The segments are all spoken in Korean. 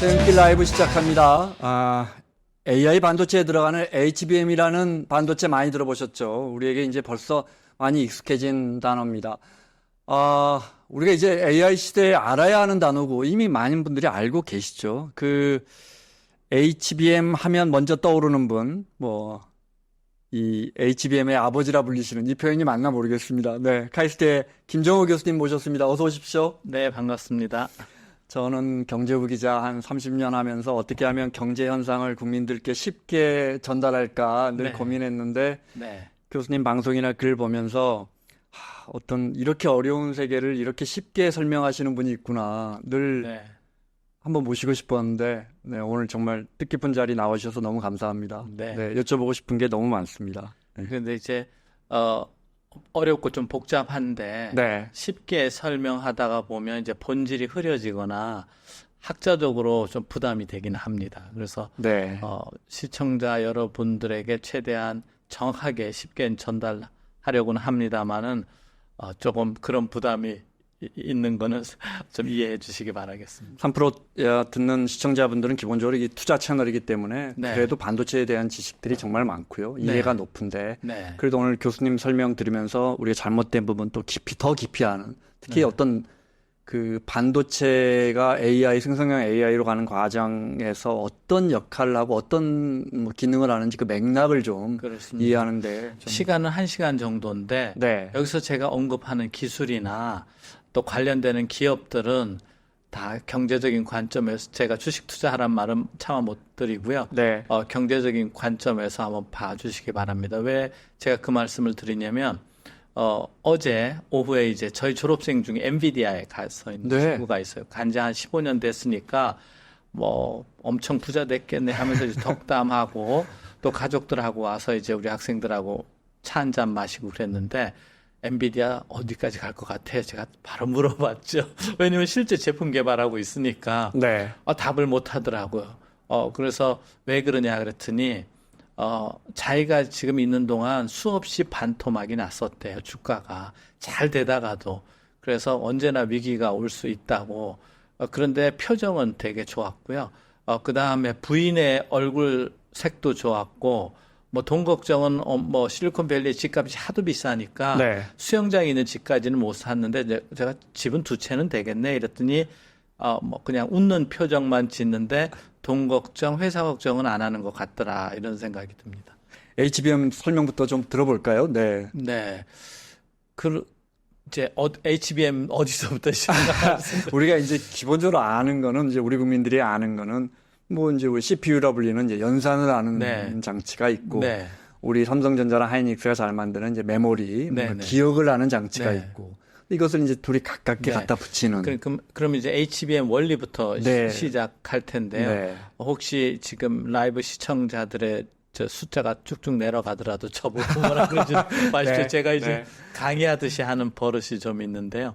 땡길 라이브 시작합니다. AI 반도체에 들어가는 HBM이라는 반도체 많이 들어보셨죠? 우리에게 이제 벌써 많이 익숙해진 단어입니다. 우리가 이제 AI 시대에 알아야 하는 단어고 이미 많은 분들이 알고 계시죠? 그 HBM 하면 먼저 떠오르는 분, 이 HBM의 아버지라 불리시는 이 표현이 맞나 모르겠습니다. 네, 카이스트의 김정호 교수님 모셨습니다. 어서 오십시오. 네, 반갑습니다. 저는 경제부 기자 한 30년 하면서 어떻게 하면 경제 현상을 국민들께 쉽게 전달할까 늘 고민했는데 교수님 방송이나 글 보면서 어떤 이렇게 어려운 세계를 이렇게 쉽게 설명하시는 분이 있구나 늘 한번 모시고 싶었는데 오늘 정말 뜻깊은 자리 나와주셔서 너무 감사합니다. 여쭤보고 싶은 게 너무 많습니다. 그런데 이제 어렵고 좀 복잡한데 쉽게 설명하다가 보면 이제 본질이 흐려지거나 학자적으로 좀 부담이 되긴 합니다. 그래서 시청자 여러분들에게 최대한 정확하게 쉽게 전달하려고는 합니다만은 조금 그런 부담이 있는 거는 좀 이해해 주시기 바라겠습니다. 3프로 듣는 시청자분들은 기본적으로 이 투자 채널이기 때문에 그래도 반도체에 대한 지식들이 정말 많고요. 이해가 높은데 그래도 오늘 교수님 설명 들으면서 우리가 잘못된 부분 또 더 깊이 아는 특히 어떤 그 반도체가 AI, 생성형 AI로 가는 과정에서 어떤 역할을 하고 어떤 기능을 하는지 그 맥락을 좀 이해하는데 시간은 1시간 정도인데 여기서 제가 언급하는 기술이나 또 관련되는 기업들은 다 경제적인 관점에서 제가 주식 투자하란 말은 차마 못 드리고요. 경제적인 관점에서 한번 봐주시기 바랍니다. 왜 제가 그 말씀을 드리냐면 어제 오후에 이제 저희 졸업생 중에 엔비디아에 가서 있는 친구가 있어요. 간지 한 15년 됐으니까 엄청 부자 됐겠네 하면서 이제 덕담하고 또 가족들하고 와서 이제 우리 학생들하고 차 한 잔 마시고 그랬는데 엔비디아 어디까지 갈 것 같아? 제가 바로 물어봤죠. 왜냐면 실제 제품 개발하고 있으니까 답을 못 하더라고요. 그래서 왜 그러냐 그랬더니 자기가 지금 있는 동안 수없이 반토막이 났었대요. 주가가 잘 되다가도. 그래서 언제나 위기가 올 수 있다고. 그런데 표정은 되게 좋았고요. 그 다음에 부인의 얼굴 색도 좋았고 돈 걱정은 실리콘밸리 집값이 하도 비싸니까 수영장에 있는 집까지는 못 샀는데 제가 집은 2채는 되겠네 이랬더니 그냥 웃는 표정만 짓는데 돈 걱정, 회사 걱정은 안 하는 것 같더라 이런 생각이 듭니다. HBM 설명부터 좀 들어볼까요? 이제 HBM 어디서부터 시작할까요? 우리가 이제 기본적으로 아는 거는 이제 우리 국민들이 아는 거는 이제 우리 CPU라 불리는 이제 연산을 하는 장치가 있고 우리 삼성전자랑 하이닉스가 잘 만드는 이제 메모리, 기억을 하는 장치가 있고 이것을 이제 둘이 가깝게 갖다 붙이는. 그럼 이제 HBM 원리부터 시작할 텐데요. 혹시 지금 라이브 시청자들의 저 숫자가 쭉쭉 내려가더라도 저보고 뭐라 그러지 마십시오. 제가 이제 강의하듯이 하는 버릇이 좀 있는데요.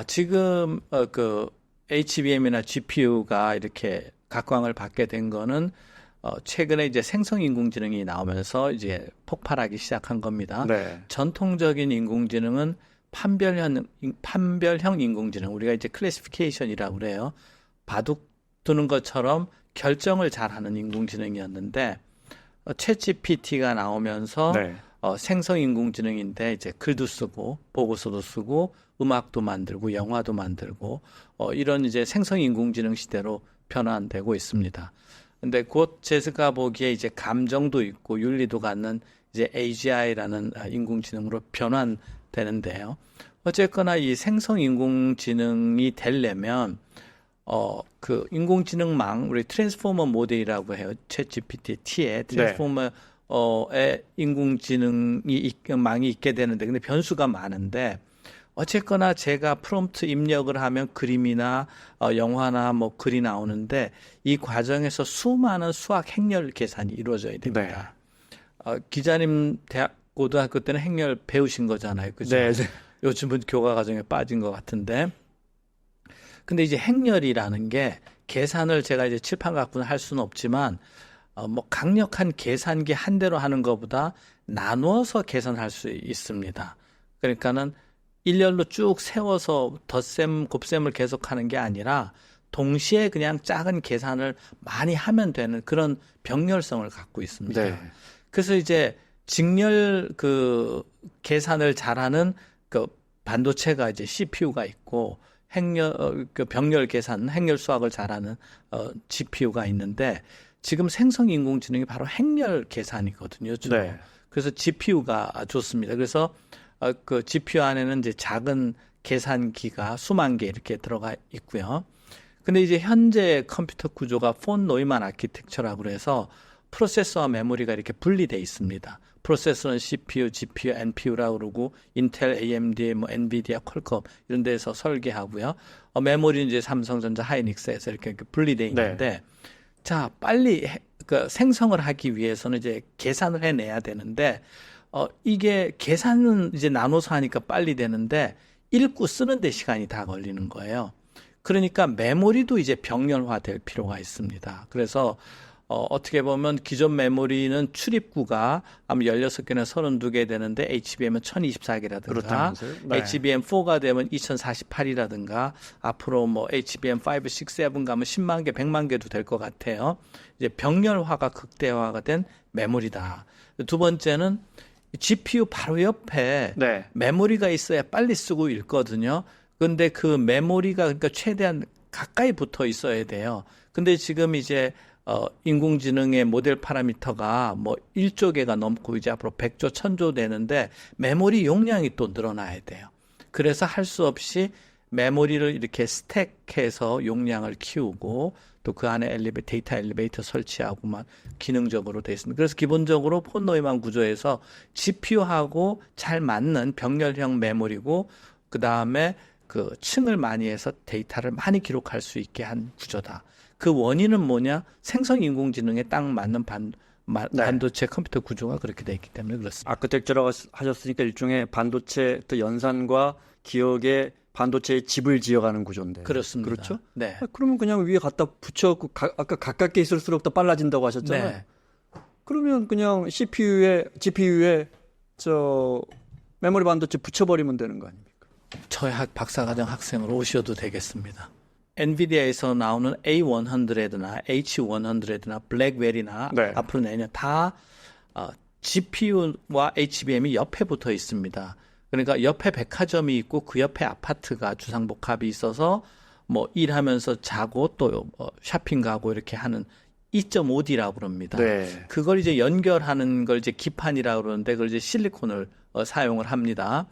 지금 그 HBM이나 GPU가 이렇게 각광을 받게 된 거는 최근에 이제 생성 인공지능이 나오면서 이제 폭발하기 시작한 겁니다. 전통적인 인공지능은 판별형 인공지능, 우리가 이제 클래시피케이션이라고 그래요. 바둑 두는 것처럼 결정을 잘하는 인공지능이었는데 챗GPT가 나오면서 생성 인공지능인데 이제 글도 쓰고 보고서도 쓰고 음악도 만들고 영화도 만들고 이런 이제 생성 인공지능 시대로 변환되고 있습니다. 근데 곧 제가 보기에 이제 감정도 있고 윤리도 갖는 이제 AGI라는 인공지능으로 변환되는데요. 어쨌거나 이 생성 인공지능이 되려면 그 인공지능망 우리 트랜스포머 모델이라고 해요. 챗GPT-T에 트랜스포머의 인공지능망이 있게 되는데 근데 변수가 많은데 어쨌거나 제가 프롬프트 입력을 하면 그림이나 영화나 글이 나오는데 이 과정에서 수많은 수학 행렬 계산이 이루어져야 됩니다. 기자님 고등학교 때는 행렬 배우신 거잖아요. 그죠? 요즘은 교과 과정에 빠진 것 같은데. 근데 이제 행렬이라는 게 계산을 제가 이제 칠판 갖고는 할 수는 없지만 강력한 계산기 한 대로 하는 것보다 나누어서 계산할 수 있습니다. 그러니까는 일렬로 쭉 세워서 덧셈, 곱셈을 계속하는 게 아니라 동시에 그냥 작은 계산을 많이 하면 되는 그런 병렬성을 갖고 있습니다. 네. 그래서 이제 직렬 그 계산을 잘하는 그 반도체가 이제 CPU가 있고 그 병렬 계산, 행렬 수학을 잘하는 GPU가 있는데 지금 생성 인공지능이 바로 행렬 계산이거든요. 네. 그래서 GPU가 좋습니다. 그래서 그 GPU 안에는 이제 작은 계산기가 수만 개 이렇게 들어가 있고요. 근데 이제 현재 컴퓨터 구조가 폰 노이만 아키텍처라고 그래서 프로세서와 메모리가 이렇게 분리돼 있습니다. 프로세서는 CPU, GPU, NPU라고 그러고 인텔, AMD, 뭐 엔비디아, 퀄컴 이런 데서 설계하고요. 메모리는 이제 삼성전자, 하이닉스에서 이렇게 분리돼 있는데 네. 자, 빨리 그 생성을 하기 위해서는 이제 계산을 해내야 되는데 이게 계산은 이제 나눠서 하니까 빨리 되는데 읽고 쓰는데 시간이 다 걸리는 거예요. 그러니까 메모리도 이제 병렬화될 필요가 있습니다. 그래서 어떻게 보면 기존 메모리는 출입구가 아마 16개나 32개 되는데 HBM은 1024개라든가 네. HBM4가 되면 2048이라든가 앞으로 뭐 HBM5, 6, 7 가면 10만 개, 100만 개도 될 것 같아요. 이제 병렬화가 극대화가 된 메모리다. 두 번째는 GPU 바로 옆에 네. 메모리가 있어야 빨리 쓰고 읽거든요. 근데 그 메모리가 그러니까 최대한 가까이 붙어 있어야 돼요. 근데 지금 이제 인공지능의 모델 파라미터가 뭐 1조 개가 넘고 이제 앞으로 100조, 1000조 되는데 메모리 용량이 또 늘어나야 돼요. 그래서 할 수 없이 메모리를 이렇게 스택해서 용량을 키우고 또 그 안에 데이터 엘리베이터 설치하고만 기능적으로 돼 있습니다. 그래서 기본적으로 폰 노이만 구조에서 GPU하고 잘 맞는 병렬형 메모리고 그 다음에 그 층을 많이 해서 데이터를 많이 기록할 수 있게 한 구조다. 그 원인은 뭐냐? 생성 인공지능에 딱 맞는 반도체 컴퓨터 구조가 그렇게 돼 있기 때문에 그렇습니다. 아크텍처라고 하셨으니까 일종의 반도체 또 연산과 기억의 반도체의 집을 지어가는 구조인데. 그렇습니다. 그렇죠? 네. 그러면 그냥 위에 갖다 붙여갖고 아까 가깝게 있을수록 더 빨라진다고 하셨잖아요. 네. 그러면 그냥 GPU에 메모리 반도체 붙여버리면 되는 거 아닙니까? 저희 박사과정 학생으로 오셔도 되겠습니다. 엔비디아에서 나오는 A100나 H100나 블랙웰이나 네. 앞으로 내년 다 GPU와 HBM이 옆에 붙어 있습니다. 그러니까 옆에 백화점이 있고 그 옆에 아파트가 주상복합이 있어서 뭐 일하면서 자고 또 쇼핑 가고 이렇게 하는 2.5D라고 그럽니다. 네. 그걸 이제 연결하는 걸 이제 기판이라고 그러는데 그걸 이제 실리콘을 사용을 합니다.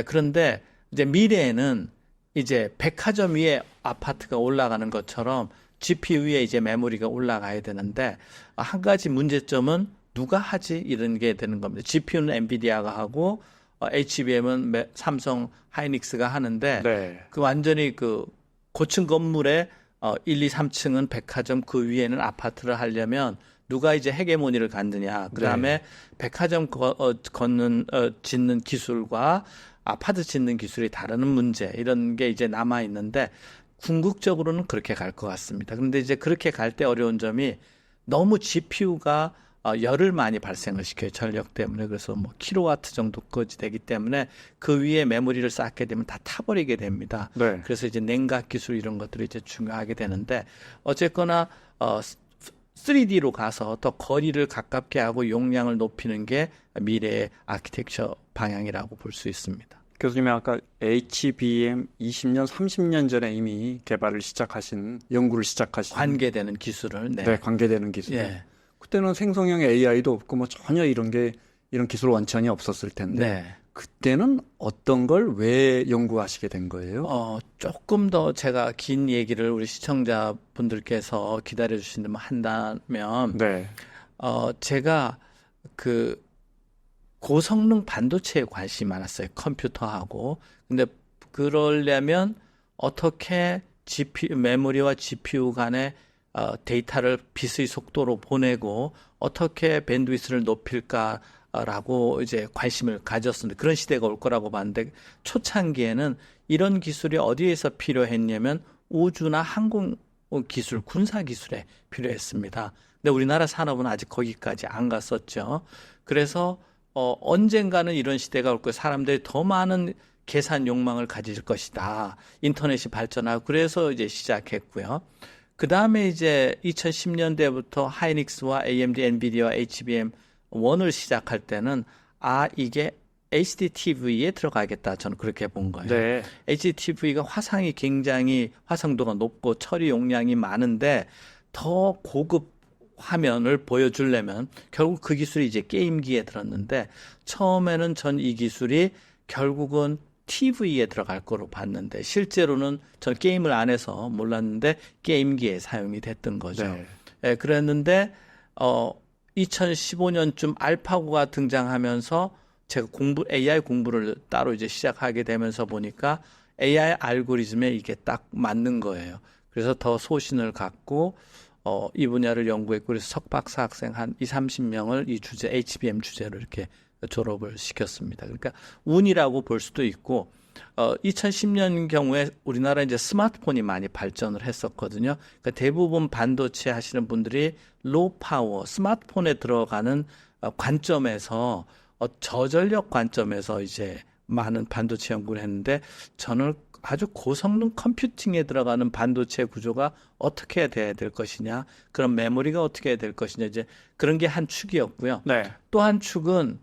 그런데 이제 미래에는 이제 백화점 위에 아파트가 올라가는 것처럼 GPU 위에 이제 메모리가 올라가야 되는데 한 가지 문제점은 누가 하지? 이런 게 되는 겁니다. GPU는 엔비디아가 하고 HBM은 삼성 하이닉스가 하는데 네. 그 완전히 그 고층 건물에 1, 2, 3층은 백화점 그 위에는 아파트를 하려면 누가 이제 헤게모니를 갖느냐. 그다음에 네. 백화점 짓는 기술과 아파트 짓는 기술이 다르는 문제 이런 게 이제 남아 있는데 궁극적으로는 그렇게 갈 것 같습니다. 그런데 이제 그렇게 갈 때 어려운 점이 너무 GPU가 열을 많이 발생을 시켜요. 전력 때문에. 그래서 뭐 킬로와트 정도까지 되기 때문에 그 위에 메모리를 쌓게 되면 다 타버리게 됩니다. 네. 그래서 이제 냉각 기술 이런 것들이 이제 중요하게 되는데 어쨌거나 3D로 가서 더 거리를 가깝게 하고 용량을 높이는 게 미래의 아키텍처 방향이라고 볼 수 있습니다. 교수님이 아까 HBM 20년, 30년 전에 이미 연구를 시작하신 관계되는 기술을 네, 관계되는 기술. 예. 그때는 생성형 AI도 없고 뭐 전혀 이런 기술 원천이 없었을 텐데 네. 그때는 어떤 걸 왜 연구하시게 된 거예요? 조금 더 제가 긴 얘기를 우리 시청자분들께서 기다려 주신다면 한다면 네. 제가 그 고성능 반도체에 관심이 많았어요. 컴퓨터하고. 근데 그러려면 어떻게 메모리와 GPU 간에 데이터를 빛의 속도로 보내고 어떻게 밴드위스를 높일까라고 이제 관심을 가졌습니다. 그런 시대가 올 거라고 봤는데 초창기에는 이런 기술이 어디에서 필요했냐면 우주나 항공 기술, 군사 기술에 필요했습니다. 근데 우리나라 산업은 아직 거기까지 안 갔었죠. 그래서 언젠가는 이런 시대가 올 거예요. 사람들이 더 많은 계산 욕망을 가질 것이다. 인터넷이 발전하고 그래서 이제 시작했고요. 그 다음에 이제 2010년대부터 하이닉스와 AMD, 엔비디아와 HBM 원을 시작할 때는 이게 HDTV에 들어가겠다. 저는 그렇게 본 거예요. 네. HDTV가 화상이 굉장히 화성도가 높고 처리 용량이 많은데 더 고급 화면을 보여주려면 결국 그 기술이 이제 게임기에 들었는데 처음에는 전 이 기술이 결국은 TV에 들어갈 거로 봤는데 실제로는 전 게임을 안 해서 몰랐는데 게임기에 사용이 됐던 거죠. 네. 예, 그랬는데 2015년쯤 알파고가 등장하면서 제가 AI 공부를 따로 이제 시작하게 되면서 보니까 AI 알고리즘에 이게 딱 맞는 거예요. 그래서 더 소신을 갖고 이 분야를 연구했고 그래서 석박사 학생 한 30명을 이 주제 HBM 주제로 이렇게 졸업을 시켰습니다. 그러니까 운이라고 볼 수도 있고 2010년 경우에 우리나라 이제 스마트폰이 많이 발전을 했었거든요. 그러니까 대부분 반도체 하시는 분들이 로우 파워 스마트폰에 들어가는 관점에서 저전력 관점에서 이제 많은 반도체 연구를 했는데 저는 아주 고성능 컴퓨팅에 들어가는 반도체 구조가 어떻게 돼야 될 것이냐, 그런 메모리가 어떻게 해야 될 것이냐, 이제 그런 게 한 축이었고요. 네. 또 한 축은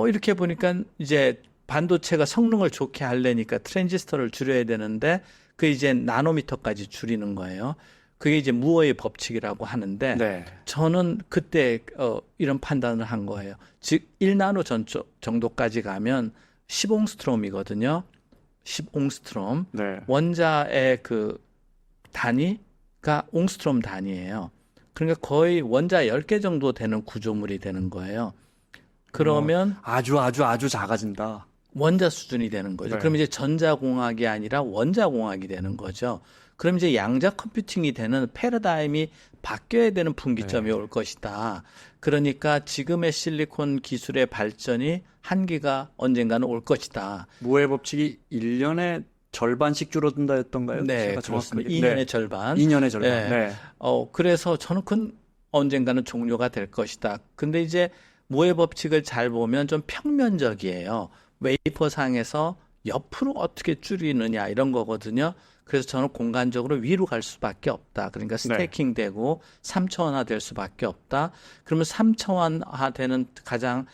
이렇게 보니까 이제 반도체가 성능을 좋게 하려니까 트랜지스터를 줄여야 되는데 그 이제 나노미터까지 줄이는 거예요. 그게 이제 무어의 법칙이라고 하는데 네. 저는 그때 이런 판단을 한 거예요. 즉 1나노 정도까지 가면 10옹스트롬이거든요. 10옹스트롬. 네. 원자의 그 단위가 옹스트롬 단위예요. 그러니까 거의 원자 10개 정도 되는 구조물이 되는 거예요. 그러면 아주 작아진다. 원자 수준이 되는 거죠. 네. 그럼 이제 전자공학이 아니라 원자공학이 되는 거죠. 그럼 이제 양자 컴퓨팅이 되는 패러다임이 바뀌어야 되는 분기점이 올 것이다. 그러니까 지금의 실리콘 기술의 발전이 한계가 언젠가는 올 것이다. 무어의 법칙이 1년에 절반씩 줄어든다였던가요? 네, 제가 그렇습니다. 정확하게. 2년의 절반. 2년의 절반. 네. 네. 그래서 저는 언젠가는 종료가 될 것이다. 근데 이제 무어의 법칙을 잘 보면 좀 평면적이에요. 웨이퍼상에서 옆으로 어떻게 줄이느냐 이런 거거든요. 그래서 저는 공간적으로 위로 갈 수밖에 없다. 그러니까 스태킹 되고 3차원화 될 수밖에 없다. 그러면 3차원화 되는 가장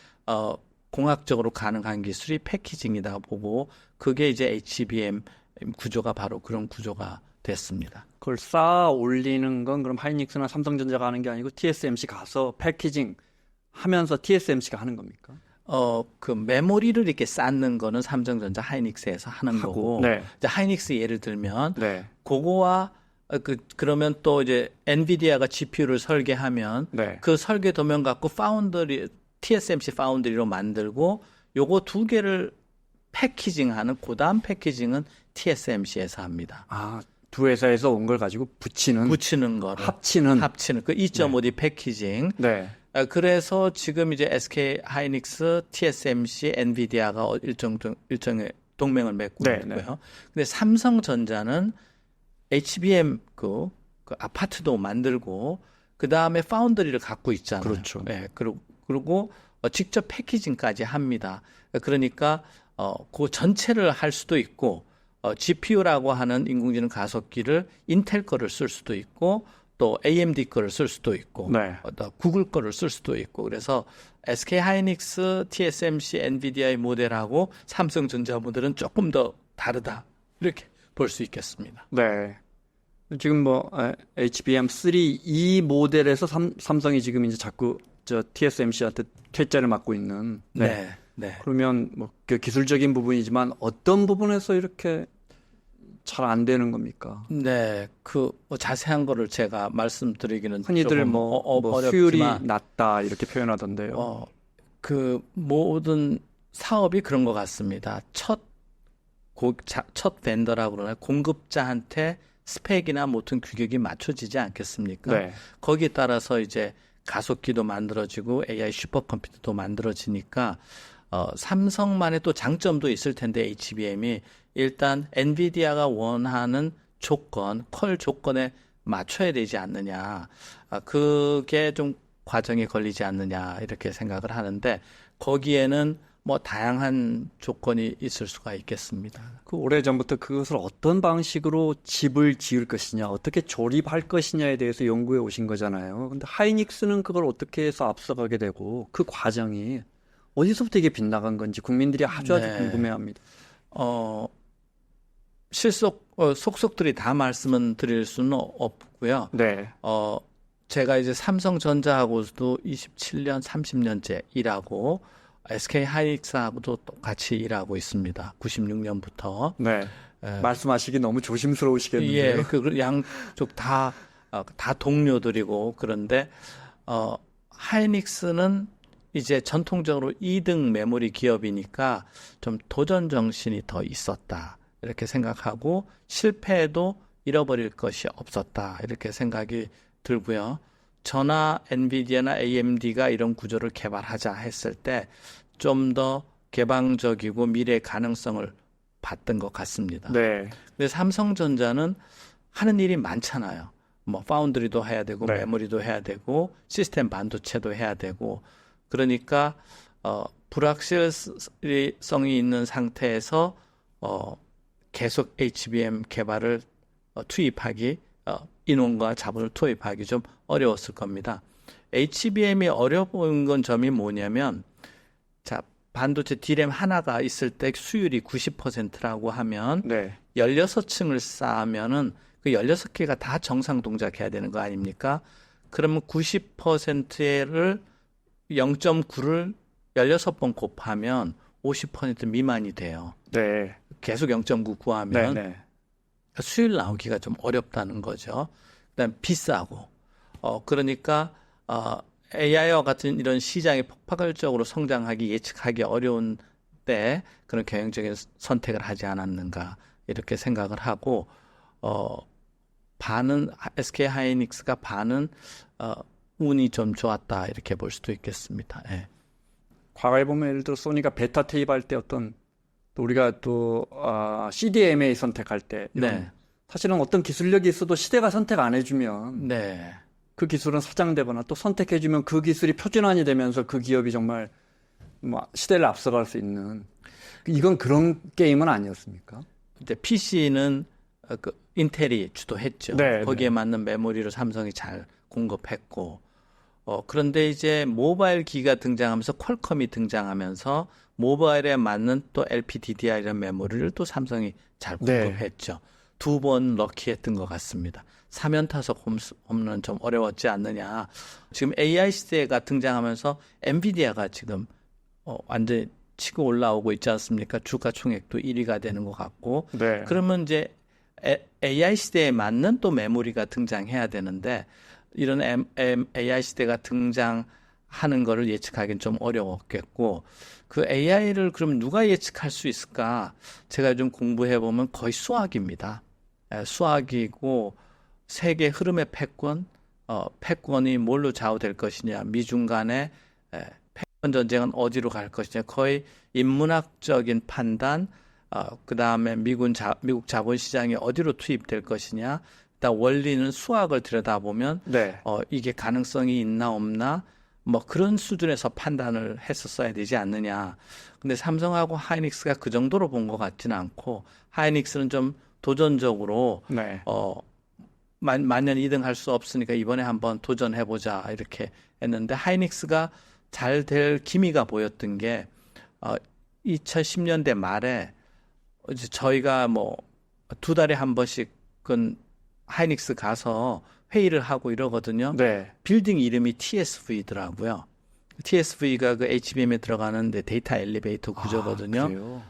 공학적으로 가능한 기술이 패키징이다 보고 그게 이제 HBM 구조가 바로 그런 구조가 됐습니다. 그걸 쌓아 올리는 건 그럼 하이닉스나 삼성전자가 하는 게 아니고 TSMC 가서 패키징 하면서 TSMC가 하는 겁니까? 그 메모리를 이렇게 쌓는 거는 삼성전자 하이닉스에서 하는 거고, 네. 이제 하이닉스 예를 들면, 네. 그거와 그러면 또 이제 엔비디아가 GPU를 설계하면, 네. 그 설계 도면 갖고 TSMC 파운드리로 만들고, 요거 두 개를 패키징하는, 그 다음 패키징은 TSMC에서 합니다. 두 회사에서 온 걸 가지고 붙이는 거를. 합치는. 그 2.5D 패키징. 네. 그래서 지금 이제 SK 하이닉스, TSMC, 엔비디아가 일정의 동맹을 맺고 있고요. 근데 삼성전자는 HBM 그 아파트도 만들고 그 다음에 파운드리를 갖고 있잖아요. 그렇죠. 네, 그리고 직접 패키징까지 합니다. 그러니까 그 전체를 할 수도 있고 GPU라고 하는 인공지능 가속기를 인텔 거를 쓸 수도 있고. 또 AMD 거를 쓸 수도 있고, 네. 또 구글 거를 쓸 수도 있고, 그래서 SK 하이닉스, TSMC, 엔비디아의 모델하고 삼성전자 모델은 조금 더 다르다 이렇게 볼 수 있겠습니다. 네. 지금 HBM3 이 모델에서 삼성이 지금 이제 자꾸 TSMC한테 퇴짜를 맞고 있는. 네. 그러면 그 기술적인 부분이지만 어떤 부분에서 이렇게 잘 안 되는 겁니까? 네, 자세한 거를 제가 말씀드리기는 흔히들 어렵지만 수율이 낮다 이렇게 표현하던데요. 그 모든 사업이 그런 것 같습니다. 첫 벤더라고 그러나 공급자한테 스펙이나 모든 규격이 맞춰지지 않겠습니까? 네. 거기에 따라서 이제 가속기도 만들어지고 AI 슈퍼컴퓨터도 만들어지니까 삼성만의 또 장점도 있을 텐데 HBM이 일단 엔비디아가 원하는 퀄 조건에 맞춰야 되지 않느냐. 그게 좀 과정이 걸리지 않느냐 이렇게 생각을 하는데 거기에는 뭐 다양한 조건이 있을 수가 있겠습니다. 그 오래전부터 그것을 어떤 방식으로 집을 지을 것이냐, 어떻게 조립할 것이냐에 대해서 연구해 오신 거잖아요. 근데 하이닉스는 그걸 어떻게 해서 앞서가게 되고 그 과정이 어디서부터 이게 빗나간 건지 국민들이 아주 네. 궁금해합니다. 속속들이 다 말씀은 드릴 수는 없고요. 네. 제가 이제 삼성전자하고도 27년, 30년째 일하고 SK 하이닉스하고도 똑같이 일하고 있습니다. 96년부터. 네. 말씀하시기 너무 조심스러우시겠는데요. 예, 그 양쪽 다 동료들이고 그런데 하이닉스는 이제 전통적으로 2등 메모리 기업이니까 좀 도전 정신이 더 있었다. 이렇게 생각하고 실패해도 잃어버릴 것이 없었다. 이렇게 생각이 들고요. 저나 엔비디아나 AMD가 이런 구조를 개발하자 했을 때 좀 더 개방적이고 미래 가능성을 봤던 것 같습니다. 네. 근데 삼성전자는 하는 일이 많잖아요. 뭐 파운드리도 해야 되고 네. 메모리도 해야 되고 시스템 반도체도 해야 되고 그러니까 불확실성이 있는 상태에서 계속 HBM 개발을 투입하기 인원과 자본을 투입하기 좀 어려웠을 겁니다. HBM이 어려운 건 점이 뭐냐면 자, 반도체 D램 하나가 있을 때 수율이 90%라고 하면 네. 16층을 쌓으면은 그 16개가 다 정상 동작해야 되는 거 아닙니까? 그러면 90%를 0.9를 16번 곱하면 50% 미만이 돼요. 네. 계속 0.9 구하면 네. 수율 나오기가 좀 어렵다는 거죠. 그다음 비싸고 그러니까 AI와 같은 이런 시장이 폭발적으로 성장하기 예측하기 어려운 때 그런 경영적인 선택을 하지 않았는가 이렇게 생각을 하고 반은 SK 하이닉스가 반은 운이 좀 좋았다 이렇게 볼 수도 있겠습니다. 예. 과거에 보면 예를 들어 소니가 베타 테이프 할 때 또 우리가 또 CDMA 선택할 때 네. 사실은 어떤 기술력이 있어도 시대가 선택 안 해주면 네. 그 기술은 사장되거나 또 선택해주면 그 기술이 표준화이 되면서 그 기업이 정말 뭐 시대를 앞서갈 수 있는 이건 그런 게임은 아니었습니까? 이제 PC는 그 인텔이 주도했죠. 네, 거기에 네. 맞는 메모리를 삼성이 잘 공급했고 그런데 이제 모바일 기기가 등장하면서 퀄컴이 등장하면서 모바일에 맞는 또 LPDDR 이런 메모리를 또 삼성이 잘 공급했죠. 두 번 럭키했던 것 같습니다. 사면타석 홈런 좀 어려웠지 않느냐. 지금 AI 시대가 등장하면서 엔비디아가 지금 완전히 치고 올라오고 있지 않습니까? 주가 총액도 1위가 되는 것 같고. 네. 그러면 이제 AI 시대에 맞는 또 메모리가 등장해야 되는데 이런 AI 시대가 등장하는 거를 예측하기는 좀 어려웠겠고 그 AI를 그럼 누가 예측할 수 있을까? 제가 좀 공부해 보면 거의 수학입니다. 수학이고 세계 흐름의 패권이 뭘로 좌우될 것이냐, 미중 간의 패권 전쟁은 어디로 갈 것이냐, 거의 인문학적인 판단, 그 다음에 미국 자본시장이 어디로 투입될 것이냐, 일단 원리는 수학을 들여다보면 네. 이게 가능성이 있나 없나, 뭐 그런 수준에서 판단을 했었어야 되지 않느냐. 근데 삼성하고 하이닉스가 그 정도로 본 것 같지는 않고 하이닉스는 좀 도전적으로 네. 만년 2등 할 수 없으니까 이번에 한번 도전해보자 이렇게 했는데 하이닉스가 잘 될 기미가 보였던 게 2010년대 말에 이제 저희가 뭐 2달에 한 번씩은 하이닉스 가서 회의를 하고 이러거든요. 네. 빌딩 이름이 TSV더라고요. TSV가 그 HBM에 들어가는 데이터 엘리베이터 구조거든요. 그래요?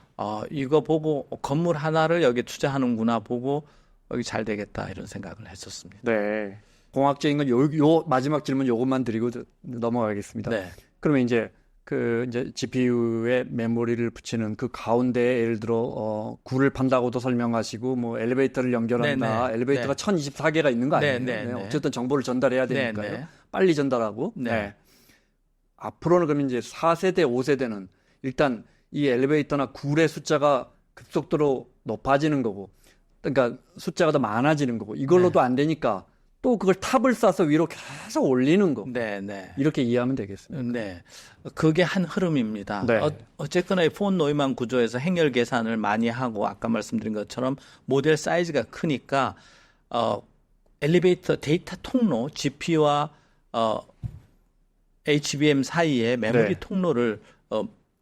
이거 보고 건물 하나를 여기 투자하는구나 보고 여기 잘 되겠다 이런 생각을 했었습니다. 네. 공학적인 건 요 마지막 질문 요것만 드리고 넘어가겠습니다. 네. 그러면 이제 GPU에 메모리를 붙이는 그 가운데에 예를 들어 굴을 판다고도 설명하시고 뭐 엘리베이터를 연결한다. 네네. 엘리베이터가 1024개가 있는 거 아니에요? 네네. 어쨌든 정보를 전달해야 되니까요. 네네. 빨리 전달하고. 네. 앞으로는 그러면 이제 4세대, 5세대는 일단 이 엘리베이터나 굴의 숫자가 급속도로 높아지는 거고, 그러니까 숫자가 더 많아지는 거고, 이걸로도 안 되니까 또 그걸 탑을 쌓아서 위로 계속 올리는 거. 네, 네. 이렇게 이해하면 되겠습니다. 네. 그게 한 흐름입니다. 네. 어쨌거나 이 폰 노이만 구조에서 행렬 계산을 많이 하고 아까 말씀드린 것처럼 모델 사이즈가 크니까 엘리베이터 데이터 통로 GPU와 HBM 사이에 메모리 네. 통로를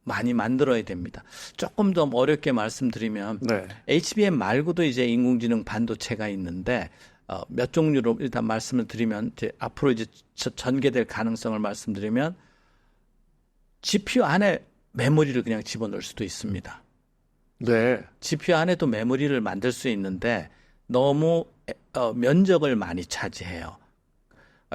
많이 만들어야 됩니다. 조금 더 어렵게 말씀드리면 네. HBM 말고도 이제 인공지능 반도체가 있는데 몇 종류로 일단 말씀을 드리면 이제 앞으로 이제 전개될 가능성을 말씀드리면 GPU 안에 메모리를 그냥 집어넣을 수도 있습니다. 네. GPU 안에도 메모리를 만들 수 있는데 너무 면적을 많이 차지해요.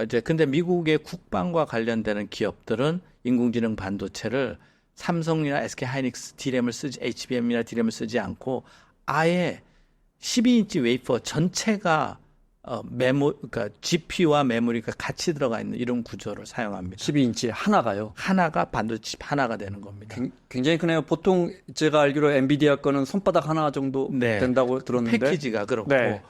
이제 근데 미국의 국방과 관련되는 기업들은 인공지능 반도체를 삼성이나 SK 하이닉스 D램을 쓰지 HBM이나 D램을 쓰지 않고 아예 12인치 웨이퍼 전체가 그러니까 GPU와 메모리가 같이 들어가 있는 이런 구조를 사용합니다. 12인치 하나가요. 하나가 반도체 하나가 되는 겁니다. 굉장히 크네요. 보통 제가 알기로 엔비디아 거는 손바닥 하나 정도 네. 된다고 들었는데. 패키지가 그렇고 네.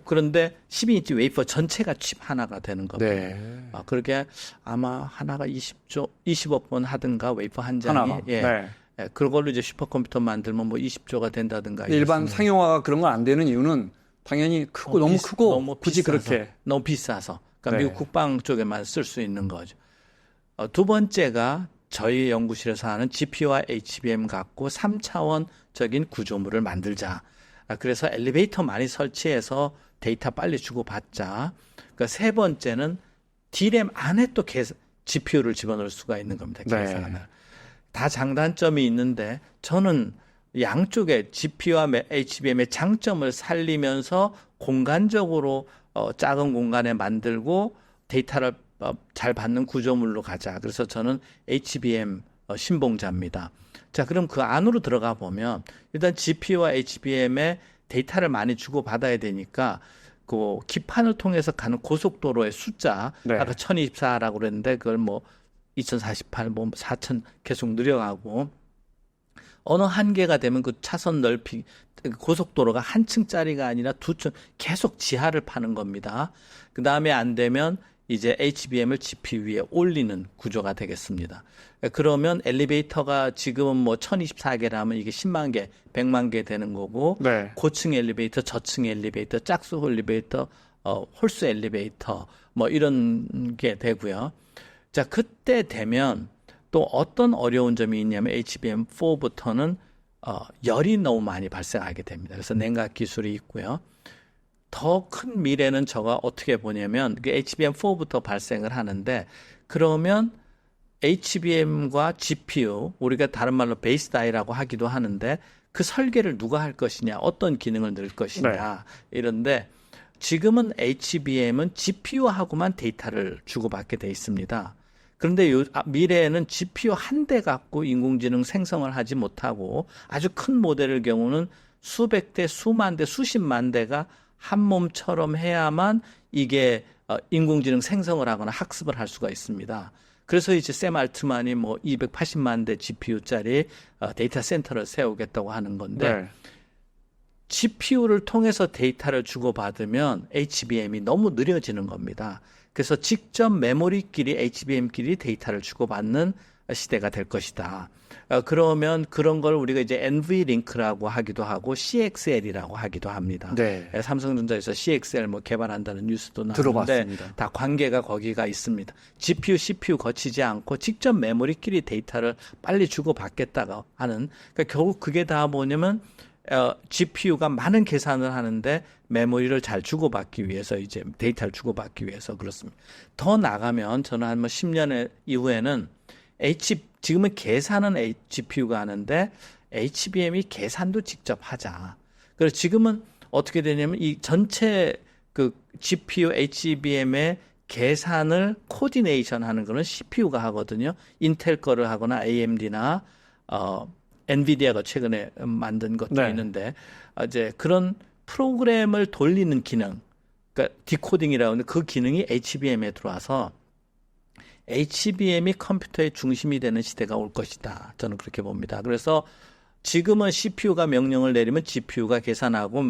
그런데 12인치 웨이퍼 전체가 칩 하나가 되는 겁니다. 네. 그렇게 아마 하나가 20억 번 하든가 웨이퍼 한 장이 하나가. 예. 네. 예, 그걸로 이제 슈퍼컴퓨터 만들면 뭐 20조가 된다든가. 일반 이렇습니다. 상용화가 그런 건 안 되는 이유는 당연히 크고 너무 크고 너무 굳이 비싸서, 그렇게. 너무 비싸서. 그러니까 네. 미국 국방 쪽에만 쓸 수 있는 거죠. 두 번째가 저희 연구실에서 하는 GPU와 HBM 갖고 3차원적인 구조물을 만들자. 그래서 엘리베이터 많이 설치해서 데이터 빨리 주고받자. 그러니까 세 번째는 D램 안에 또 GPU를 집어넣을 수가 있는 겁니다. 계산을. 네. 다 장단점이 있는데 저는 양쪽에 GPU와 HBM의 장점을 살리면서 공간적으로 작은 공간에 만들고 데이터를 잘 받는 구조물로 가자. 그래서 저는 HBM 신봉자입니다. 자, 그럼 그 안으로 들어가 보면 일단 GPU와 HBM에 데이터를 많이 주고받아야 되니까 그 기판을 통해서 가는 고속도로의 숫자 네. 아까 1024라고 그랬는데 그걸 뭐 2048, 뭐 4000 계속 늘려가고 어느 한계가 되면 그 차선 넓이 고속도로가 한 층짜리가 아니라 두 층 계속 지하를 파는 겁니다. 그 다음에 안 되면 이제 HBM을 GPU 위에 올리는 구조가 되겠습니다. 그러면 엘리베이터가 지금은 뭐 1024개라면 이게 10만 개, 100만 개 되는 거고 네. 고층 엘리베이터, 저층 엘리베이터, 짝수 엘리베이터, 홀수 엘리베이터 뭐 이런 게 되고요. 자, 그때 되면 또 어떤 어려운 점이 있냐면 HBM4부터는 열이 너무 많이 발생하게 됩니다. 그래서 냉각 기술이 있고요. 더 큰 미래는 제가 어떻게 보냐면 그 HBM4부터 발생을 하는데 그러면 HBM과 GPU 우리가 다른 말로 베이스 다이라고 하기도 하는데 그 설계를 누가 할 것이냐, 어떤 기능을 넣을 것이냐 네. 이런데 지금은 HBM은 GPU하고만 데이터를 주고받게 돼 있습니다. 그런데 미래에는 GPU 한 대 갖고 인공지능 생성을 하지 못하고 아주 큰 모델의 경우는 수백 대, 수만 대, 수십만 대가 한 몸처럼 해야만 이게 인공지능 생성을 하거나 학습을 할 수가 있습니다. 그래서 이제 샘 알트만이 뭐 280만 대 GPU짜리 데이터 센터를 세우겠다고 하는 건데 네. GPU를 통해서 데이터를 주고받으면 HBM이 너무 느려지는 겁니다. 그래서 직접 메모리끼리 HBM끼리 데이터를 주고받는 시대가 될 것이다. 그러면 그런 걸 우리가 이제 NV링크라고 하기도 하고 CXL이라고 하기도 합니다. 네. 삼성전자에서 CXL 뭐 개발한다는 뉴스도 나왔는데 들어봤습니다. 다 관계가 거기가 있습니다. GPU, CPU 거치지 않고 직접 메모리끼리 데이터를 빨리 주고받겠다고 하는 그러니까 결국 그게 다 뭐냐면 GPU가 많은 계산을 하는데 메모리를 잘 주고받기 위해서 이제 데이터를 주고받기 위해서 그렇습니다. 더 나가면 저는 한 뭐 10년 이후에는 지금은 계산은 GPU가 하는데 HBM이 계산도 직접 하자. 그래서 지금은 어떻게 되냐면 이 전체 그 GPU, HBM의 계산을 코디네이션 하는 거는 CPU가 하거든요. 인텔 거를 하거나 AMD나 엔비디아가 최근에 만든 것도 네. 있는데 이제 그런 프로그램을 돌리는 기능, 그러니까 디코딩이라고 하는데 그 기능이 HBM에 들어와서 HBM이 컴퓨터의 중심이 되는 시대가 올 것이다. 저는 그렇게 봅니다. 그래서 지금은 CPU가 명령을 내리면 GPU가 계산하고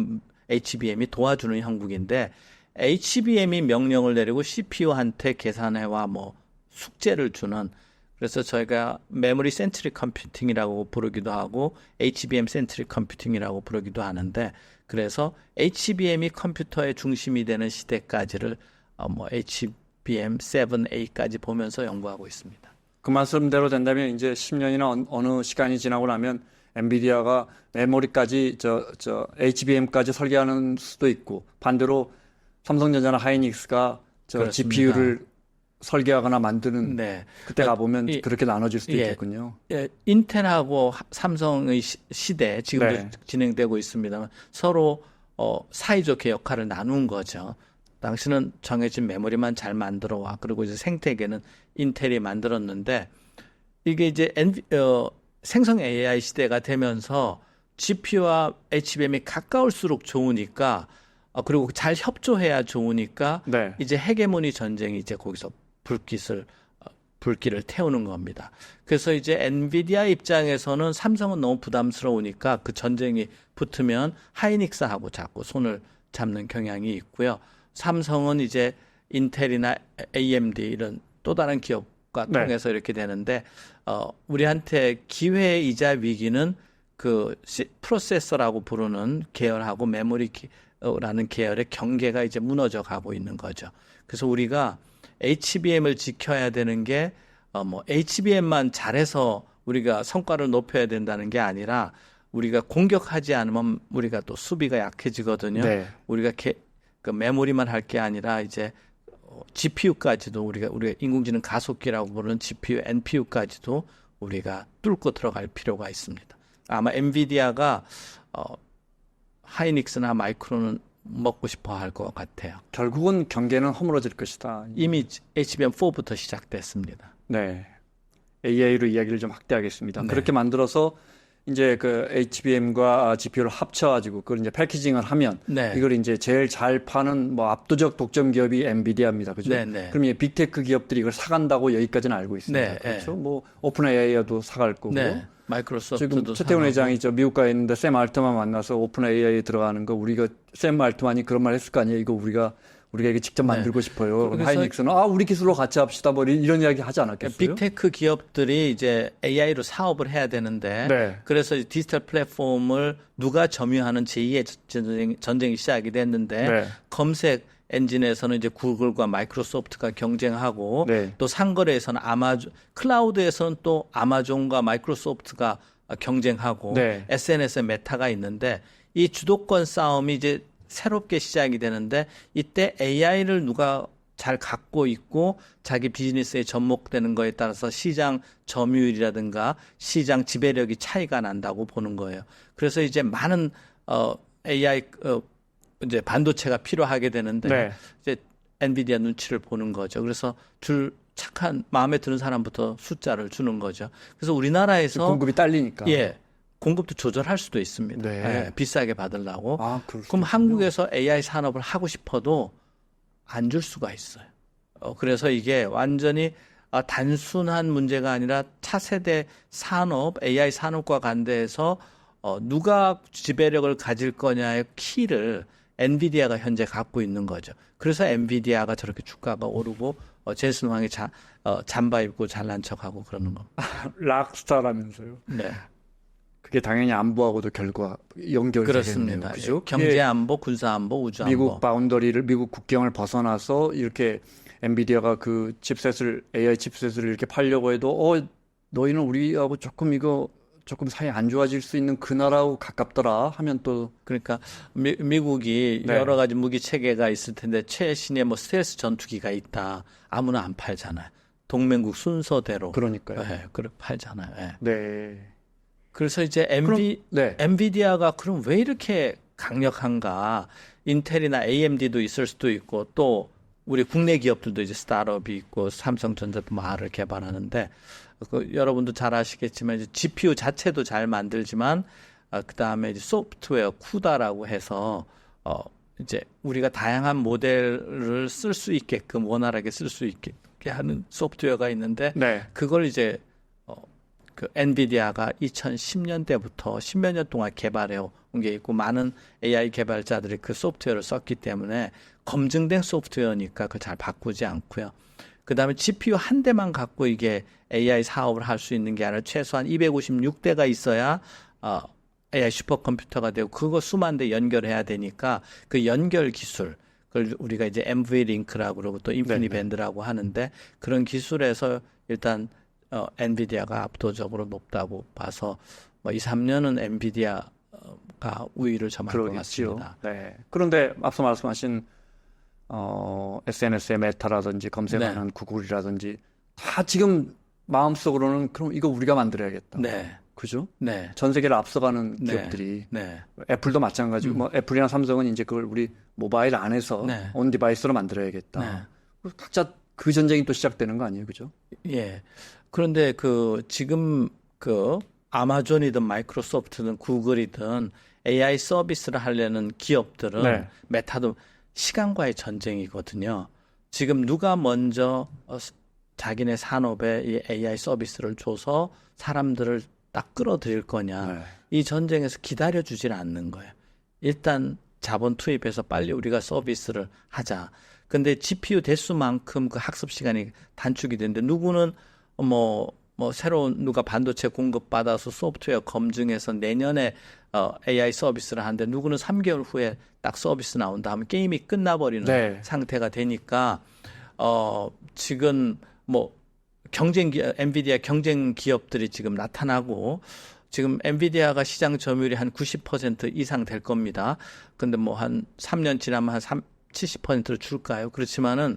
HBM이 도와주는 형국인데 HBM이 명령을 내리고 CPU한테 계산해와 뭐 숙제를 주는, 그래서 저희가 메모리 센트릭 컴퓨팅이라고 부르기도 하고 HBM 센트릭 컴퓨팅이라고 부르기도 하는데, 그래서 HBM이 컴퓨터의 중심이 되는 시대까지를 뭐 HBM 7A까지 보면서 연구하고 있습니다. 그 말씀대로 된다면 이제 10년이나 어느 시간이 지나고 나면 엔비디아가 메모리까지 HBM까지 설계하는 수도 있고, 반대로 삼성전자나 하이닉스가 GPU를 설계하거나 만드는, 네. 그때 가보면 그렇게 나눠질 수도 있겠군요. 예, 인텔하고 삼성의 시대 지금도 네. 진행되고 있습니다만 서로 사이좋게 역할을 나눈 거죠. 당시는 정해진 메모리만 잘 만들어 와. 그리고 이제 생태계는 인텔이 만들었는데, 이게 이제 생성 AI 시대가 되면서 GPU와 HBM이 가까울수록 좋으니까, 그리고 잘 협조해야 좋으니까, 네. 이제 헤게모니 전쟁이 이제 거기서 불길을 태우는 겁니다. 그래서 이제 엔비디아 입장에서는 삼성은 너무 부담스러우니까 그 전쟁이 붙으면 하이닉스하고 자꾸 손을 잡는 경향이 있고요. 삼성은 이제 인텔이나 AMD 이런 또 다른 기업과 네. 통해서 이렇게 되는데, 우리한테 기회이자 위기는 그 프로세서라고 부르는 계열하고 메모리라는 계열의 경계가 이제 무너져 가고 있는 거죠. 그래서 우리가 HBM을 지켜야 되는 게 뭐 HBM만 잘해서 우리가 성과를 높여야 된다는 게 아니라, 우리가 공격하지 않으면 우리가 또 수비가 약해지거든요. 네. 우리가 그 메모리만 할 게 아니라 이제 GPU까지도 우리가 인공지능 가속기라고 부르는 GPU, NPU까지도 우리가 뚫고 들어갈 필요가 있습니다. 아마 엔비디아가 하이닉스나 마이크론은 먹고 싶어 할 것 같아요. 결국은 경계는 허물어질 것이다. 이미 HBM4부터 시작됐습니다. 네. AI로 이야기를 좀 확대하겠습니다. 네. 그렇게 만들어서 이제 그 HBM과 GPU를 합쳐가지고 그걸 이제 패키징을 하면 네. 이걸 이제 제일 잘 파는 뭐 압도적 독점 기업이 엔비디아입니다. 그죠? 네, 네. 그럼 이제 빅테크 기업들이 이걸 사간다고 여기까지는 알고 있습니다. 네, 그렇죠? 네. 뭐 오픈 AI도 사갈 거고. 네. 마이크로소프트도 지금 최태원 회장이 미국 가 있는데 샘 알트만 만나서 오픈 AI에 들어가는 거, 우리가 샘 알트만이 그런 말 했을 거 아니에요. 이거 우리가 이거 직접 만들고 네. 싶어요. 하이닉스는 우리 기술로 같이 합시다. 뭐 이런 이야기 하지 않았겠어요? 빅테크 기업들이 이제 AI로 사업을 해야 되는데 네. 그래서 디지털 플랫폼을 누가 점유하는 제2의 전쟁이 시작이 됐는데 네. 검색 엔진에서는 이제 구글과 마이크로소프트가 경쟁하고 네. 또 상거래에서는 클라우드에서는 또 아마존과 마이크로소프트가 경쟁하고 네. SNS에 메타가 있는데, 이 주도권 싸움이 이제 새롭게 시작이 되는데, 이때 AI를 누가 잘 갖고 있고 자기 비즈니스에 접목되는 거에 따라서 시장 점유율이라든가 시장 지배력이 차이가 난다고 보는 거예요. 그래서 이제 많은 AI 이제 반도체가 필요하게 되는데 네. 이제 엔비디아 눈치를 보는 거죠. 그래서 착한 마음에 드는 사람부터 숫자를 주는 거죠. 그래서 우리나라에서 공급이 딸리니까 공급도 조절할 수도 있습니다. 네. 네, 비싸게 받으려고. 그럼 한국에서 AI 산업을 하고 싶어도 안 줄 수가 있어요. 그래서 이게 완전히 단순한 문제가 아니라 차세대 산업, AI 산업과 관대해서 누가 지배력을 가질 거냐의 키를 엔비디아가 현재 갖고 있는 거죠. 그래서 엔비디아가 저렇게 주가가 오르고 제이슨 황이 잠바 입고 잘난 척하고 그러는 겁니다. 락스타라면서요. 네. 그게 당연히 안보하고도 연결되겠네요. 그렇습니다. 그죠? 경제 안보, 군사 안보, 우주 안보. 미국 바운더리를, 미국 국경을 벗어나서 이렇게 엔비디아가 그 칩셋을, AI 칩셋을 이렇게 팔려고 해도 너희는 우리하고 조금 사이 안 좋아질 수 있는 그 나라하고 가깝더라 하면 또. 그러니까 미국이 네. 여러 가지 무기 체계가 있을 텐데 최신의 뭐 스텔스 전투기가 있다. 아무나 안 팔잖아요. 동맹국 순서대로. 그러니까요. 네, 그렇게 팔잖아요. 네. 네. 그래서 이제 엔비디아가 그럼 왜 이렇게 강력한가? 인텔이나 AMD도 있을 수도 있고 또 우리 국내 기업들도 이제 스타트업이 있고 삼성전자도 말을 개발하는데 여러분도 잘 아시겠지만 이제 GPU 자체도 잘 만들지만 그 다음에 이제 소프트웨어 쿠다라고 해서 이제 우리가 다양한 모델을 쓸 수 있게끔 원활하게 쓸 수 있게 하는 소프트웨어가 있는데 네. 그걸 이제 그 엔비디아가 2010년대부터 10몇 년 동안 개발해 온 게 있고 많은 AI 개발자들이 그 소프트웨어를 썼기 때문에 검증된 소프트웨어니까 그걸 잘 바꾸지 않고요. 그다음에 GPU 한 대만 갖고 이게 AI 사업을 할 수 있는 게 아니라 최소한 256대가 있어야 AI 슈퍼컴퓨터가 되고 그거 수만 대 연결해야 되니까 그 연결 기술 그걸 우리가 이제 NVLink라고 그러고 또 인피니밴드라고 하는데 그런 기술에서 일단 엔비디아가 압도적으로 높다고 봐서 뭐 2, 3년은 엔비디아가 우위를 점할 것 같습니다. 네. 그런데 앞서 말씀하신 SNS의 메타라든지 검색하는 구글이라든지 다 지금 마음속으로는 그럼 이거 우리가 만들어야겠다. 네. 그죠? 네. 전 세계를 앞서가는 기업들이 애플도 마찬가지고 뭐 애플이나 삼성은 이제 그걸 우리 모바일 안에서 온 디바이스로 만들어야겠다. 각자 그 전쟁이 또 시작되는 거 아니에요, 그죠? 예. 그런데 지금 아마존이든 마이크로소프트든 구글이든 AI 서비스를 하려는 기업들은 메타도 시간과의 전쟁이거든요. 지금 누가 먼저 자기네 산업에 이 AI 서비스를 줘서 사람들을 딱 끌어들일 거냐. 이 전쟁에서 기다려주질 않는 거예요. 일단 자본 투입해서 빨리 우리가 서비스를 하자. 근데 GPU 대수만큼 그 학습 시간이 단축이 되는데 누구는 새로운 누가 반도체 공급받아서 소프트웨어 검증해서 내년에 AI 서비스를 하는데 누구는 3개월 후에 딱 서비스 나온 다음에 게임이 끝나버리는 상태가 되니까 지금 엔비디아 경쟁 기업들이 지금 나타나고 지금 엔비디아가 시장 점유율이 한 90% 이상 될 겁니다. 근데 한 3년 지나면 한 70%를 줄까요? 그렇지만은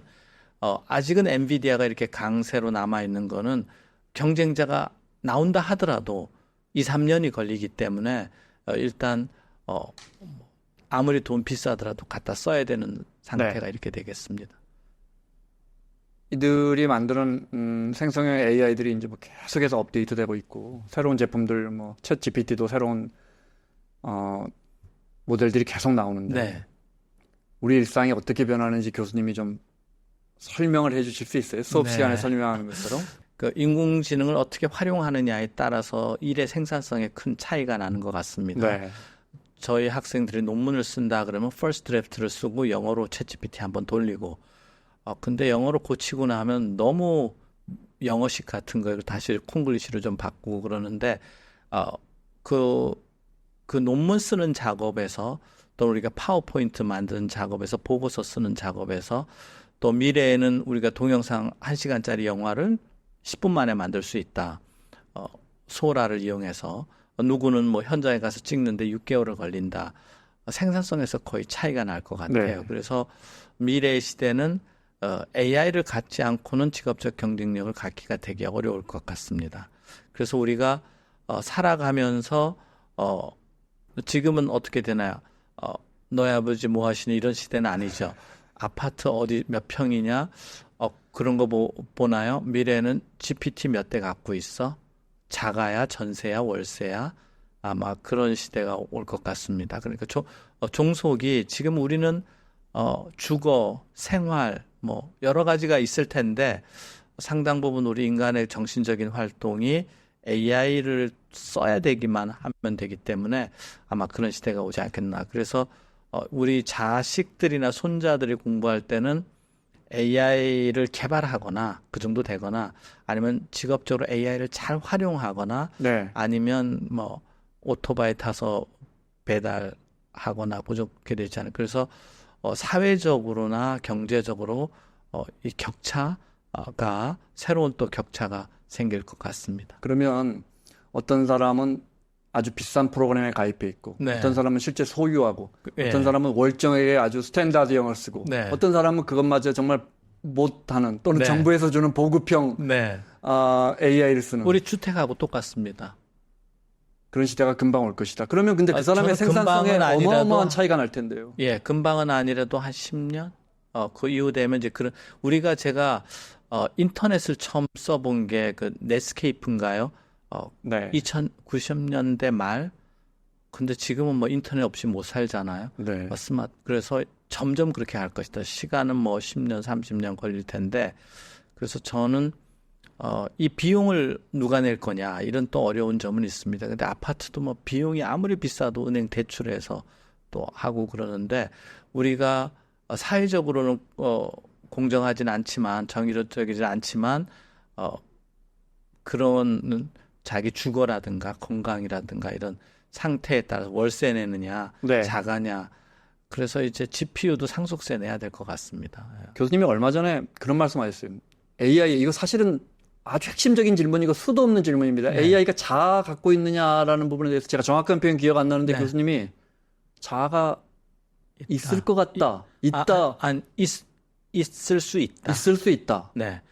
아직은 엔비디아가 이렇게 강세로 남아 있는 거는 경쟁자가 나온다 하더라도 2, 3년이 걸리기 때문에 일단 아무리 돈 비싸더라도 갖다 써야 되는 상태가 이렇게 되겠습니다. 이들이 만드는 생성형 AI들이 이제 계속해서 업데이트되고 있고 새로운 제품들 챗 GPT도 새로운 모델들이 계속 나오는데 우리 일상이 어떻게 변하는지 교수님이 좀 설명을 해주실 수 있어요? 수업 시간에 설명하는 것처럼? 그 인공지능을 어떻게 활용하느냐에 따라서 일의 생산성에 큰 차이가 나는 것 같습니다. 저희 학생들이 논문을 쓴다 그러면 퍼스트 드래프트를 쓰고 영어로 챗 GPT 한번 돌리고 근데 영어로 고치고 나면 너무 영어식 같은 거를 다시 콩글리시로 좀 바꾸고 그러는데 그 논문 쓰는 작업에서 또 우리가 파워포인트 만드는 작업에서 보고서 쓰는 작업에서 또 미래에는 우리가 동영상 1시간짜리 영화를 10분 만에 만들 수 있다. 소라를 이용해서 누구는 현장에 가서 찍는데 6개월을 걸린다. 생산성에서 거의 차이가 날 것 같아요. 그래서 미래의 시대는 AI를 갖지 않고는 직업적 경쟁력을 갖기가 되게 어려울 것 같습니다. 그래서 우리가 살아가면서 지금은 어떻게 되나요? 너희 아버지 뭐 하시니 이런 시대는 아니죠. 아파트 어디 몇 평이냐? 그런 거 보나요? 미래는 GPT 몇 대 갖고 있어? 자가야, 전세야, 월세야? 아마 그런 시대가 올 것 같습니다. 그러니까 종속이 지금 우리는 주거, 생활, 여러 가지가 있을 텐데 상당 부분 우리 인간의 정신적인 활동이 AI를 써야 되기만 하면 되기 때문에 아마 그런 시대가 오지 않겠나. 그래서 우리 자식들이나 손자들이 공부할 때는 AI를 개발하거나 그 정도 되거나 아니면 직업적으로 AI를 잘 활용하거나 아니면 오토바이 타서 배달하거나 그렇게 되지 않을까. 그래서 사회적으로나 경제적으로 이 격차가 새로운 또 격차가 생길 것 같습니다. 그러면 어떤 사람은 아주 비싼 프로그램에 가입해 있고 어떤 사람은 실제 소유하고 어떤 사람은 월정액에 아주 스탠다드형을 쓰고 어떤 사람은 그것마저 정말 못하는 또는 정부에서 주는 보급형 AI를 쓰는 우리 주택하고 똑같습니다. 그런 시대가 금방 올 것이다. 그러면 근데 그 사람의 생산성에 어마어마한 차이가 날 텐데요. 금방은 아니라도 한 10년? 그 이후 되면 이제 제가 인터넷을 처음 써본 게 그 넷스케이프인가요? 2090년대 말. 근데 지금은 인터넷 없이 못 살잖아요. 그래서 점점 그렇게 할 것이다. 시간은 10년, 30년 걸릴 텐데. 그래서 저는 이 비용을 누가 낼 거냐 이런 또 어려운 점은 있습니다. 근데 아파트도 뭐 비용이 아무리 비싸도 은행 대출해서 또 하고 그러는데 우리가 사회적으로는 공정하진 않지만 정의로적이진 않지만 그런 자기 주거라든가 건강이라든가 이런 상태에 따라서 월세 내느냐 네. 자가냐 그래서 이제 GPU도 상속세 내야 될 것 같습니다. 교수님이 얼마 전에 그런 말씀하셨어요. AI 이거 사실은 아주 핵심적인 질문이고 수도 없는 질문입니다. 네. AI가 자아 갖고 있느냐라는 부분에 대해서 제가 정확한 표현 기억 안 나는데 네. 교수님이 자아가 있을 것 같다. 있다. 있을 수 있다. 있을 수 있다. 네.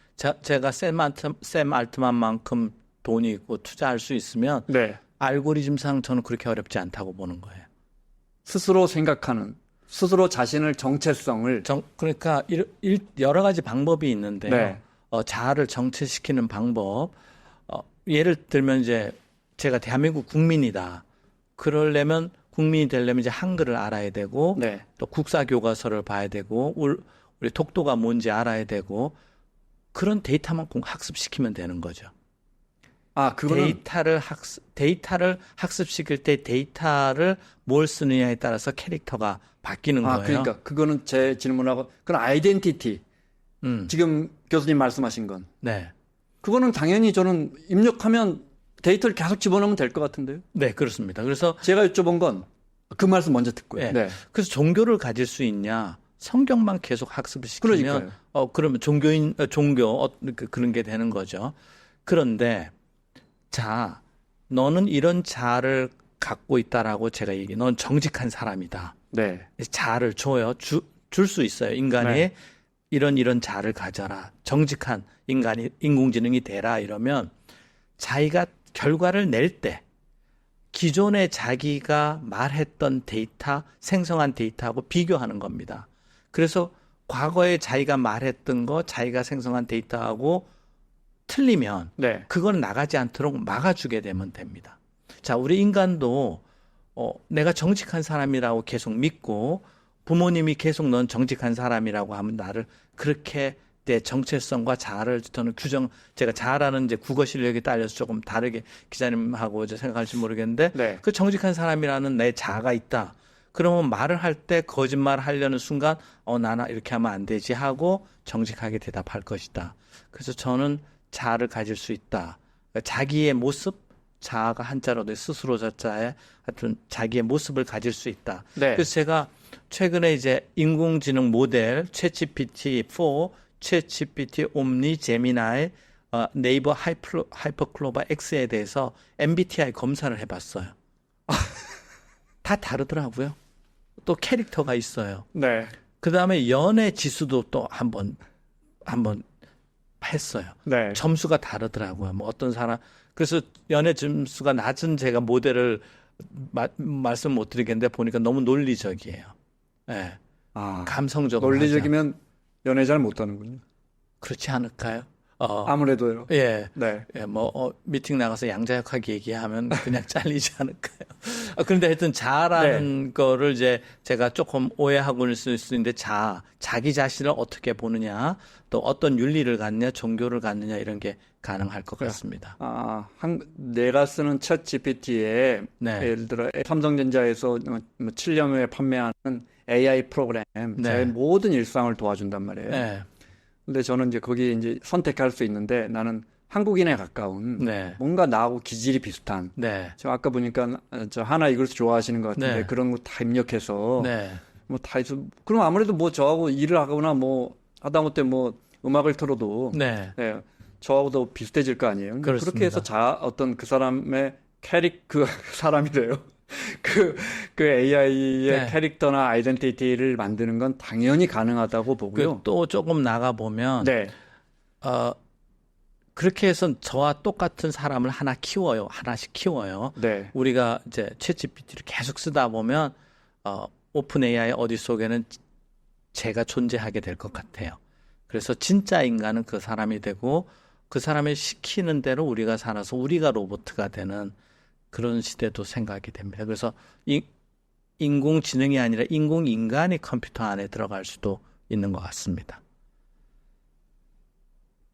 제가 샘 알트만만큼 돈이 있고 투자할 수 있으면 네. 알고리즘상 저는 그렇게 어렵지 않다고 보는 거예요. 스스로 생각하는, 스스로 자신을 정체성을. 그러니까 여러 가지 방법이 있는데요. 네. 자아를 정체시키는 방법. 예를 들면 이제 제가 대한민국 국민이다. 그러려면 국민이 되려면 이제 한글을 알아야 되고 네. 또 국사 교과서를 봐야 되고 우리 독도가 뭔지 알아야 되고 그런 데이터만 학습시키면 되는 거죠. 그거는 데이터를 학습시킬 때 데이터를 뭘 쓰느냐에 따라서 캐릭터가 바뀌는 거예요. 그러니까 그거는 제 질문하고 그건 아이덴티티. 지금 교수님 말씀하신 건. 네. 그거는 당연히 저는 입력하면 데이터를 계속 집어넣으면 될 것 같은데요. 네, 그렇습니다. 그래서 제가 여쭤본 건 그 말씀 먼저 듣고요. 네. 네. 그래서 종교를 가질 수 있냐? 성경만 계속 학습을 시키면 그러면 종교 그런 게 되는 거죠. 그런데 너는 이런 자아를 갖고 있다라고 제가 얘기해. 넌 정직한 사람이다. 네. 자아를 줘요. 줄 수 있어요. 인간이 네. 이런 자아를 가져라. 정직한 인공지능이 되라 이러면 자기가 결과를 낼 때 기존에 자기가 말했던 데이터, 생성한 데이터하고 비교하는 겁니다. 그래서 과거에 자기가 말했던 거, 자기가 생성한 데이터하고 틀리면 네. 그건 나가지 않도록 막아주게 되면 됩니다. 자, 우리 인간도 내가 정직한 사람이라고 계속 믿고 부모님이 계속 넌 정직한 사람이라고 하면 나를 그렇게 내 정체성과 자아를 저는 제가 자아라는 이제 국어 실력이 딸려서 조금 다르게 기자님하고 이제 생각할지 모르겠는데 네. 그 정직한 사람이라는 내 자아가 있다. 그러면 말을 할 때 거짓말 하려는 순간 나나 이렇게 하면 안 되지 하고 정직하게 대답할 것이다. 그래서 저는 자아를 가질 수 있다. 그러니까 자기의 모습, 자아가 한자로 돼 스스로 자자에 하여튼 자기의 모습을 가질 수 있다. 네. 그래서 제가 최근에 이제 인공지능 모델 챗GPT-4, 챗GPT 옴니, 제미나이, 네이버 하이퍼클로바 X에 대해서 MBTI 검사를 해봤어요. 다 다르더라고요. 또 캐릭터가 있어요. 네. 그 다음에 연애 지수도 또 한번 했어요. 네. 점수가 다르더라고요. 뭐 어떤 사람 그래서 연애 점수가 낮은 제가 모델을 말씀 못 드리겠는데 보니까 너무 논리적이에요. 네. 감성적으로 논리적이면 연애 잘 못하는군요. 그렇지 않을까요? 아무래도요. 예. 네. 예, 미팅 나가서 양자역학에 얘기하면 그냥 잘리지 않을까요? 그런데 하여튼 자아라는 거를 이제 제가 조금 오해하고 있을 수 있는데 자기 자신을 어떻게 보느냐, 또 어떤 윤리를 갖느냐, 종교를 갖느냐 이런 게 가능할 것 같습니다. 내가 쓰는 챗 GPT에 예를 들어 삼성전자에서 7년 후에 판매하는 AI 프로그램, 제 모든 일상을 도와준단 말이에요. 네. 근데 저는 이제 거기에 이제 선택할 수 있는데 나는 한국인에 가까운 뭔가 나하고 기질이 비슷한. 저 아까 보니까 저 하나 이글스 좋아하시는 것 같은데 그런 거 다 입력해서 뭐 다 해서 그럼 아무래도 뭐 저하고 일을 하거나 뭐 하다못해 뭐 음악을 틀어도 저하고도 비슷해질 거 아니에요. 그렇습니다. 그렇게 해서 어떤 그 사람의 그 사람이래요. 그 AI의 캐릭터나 아이덴티티를 만드는 건 당연히 가능하다고 보고요. 또 조금 나가 보면 그렇게 해서 저와 똑같은 사람을 하나씩 키워요. 우리가 이제 챗GPT를 계속 쓰다 보면 오픈 AI 어디 속에는 제가 존재하게 될 것 같아요. 그래서 진짜 인간은 그 사람이 되고 그 사람이 시키는 대로 우리가 살아서 우리가 로봇가 되는 그런 시대도 생각이 됩니다. 그래서 인공지능이 아니라 인공인간이 컴퓨터 안에 들어갈 수도 있는 것 같습니다.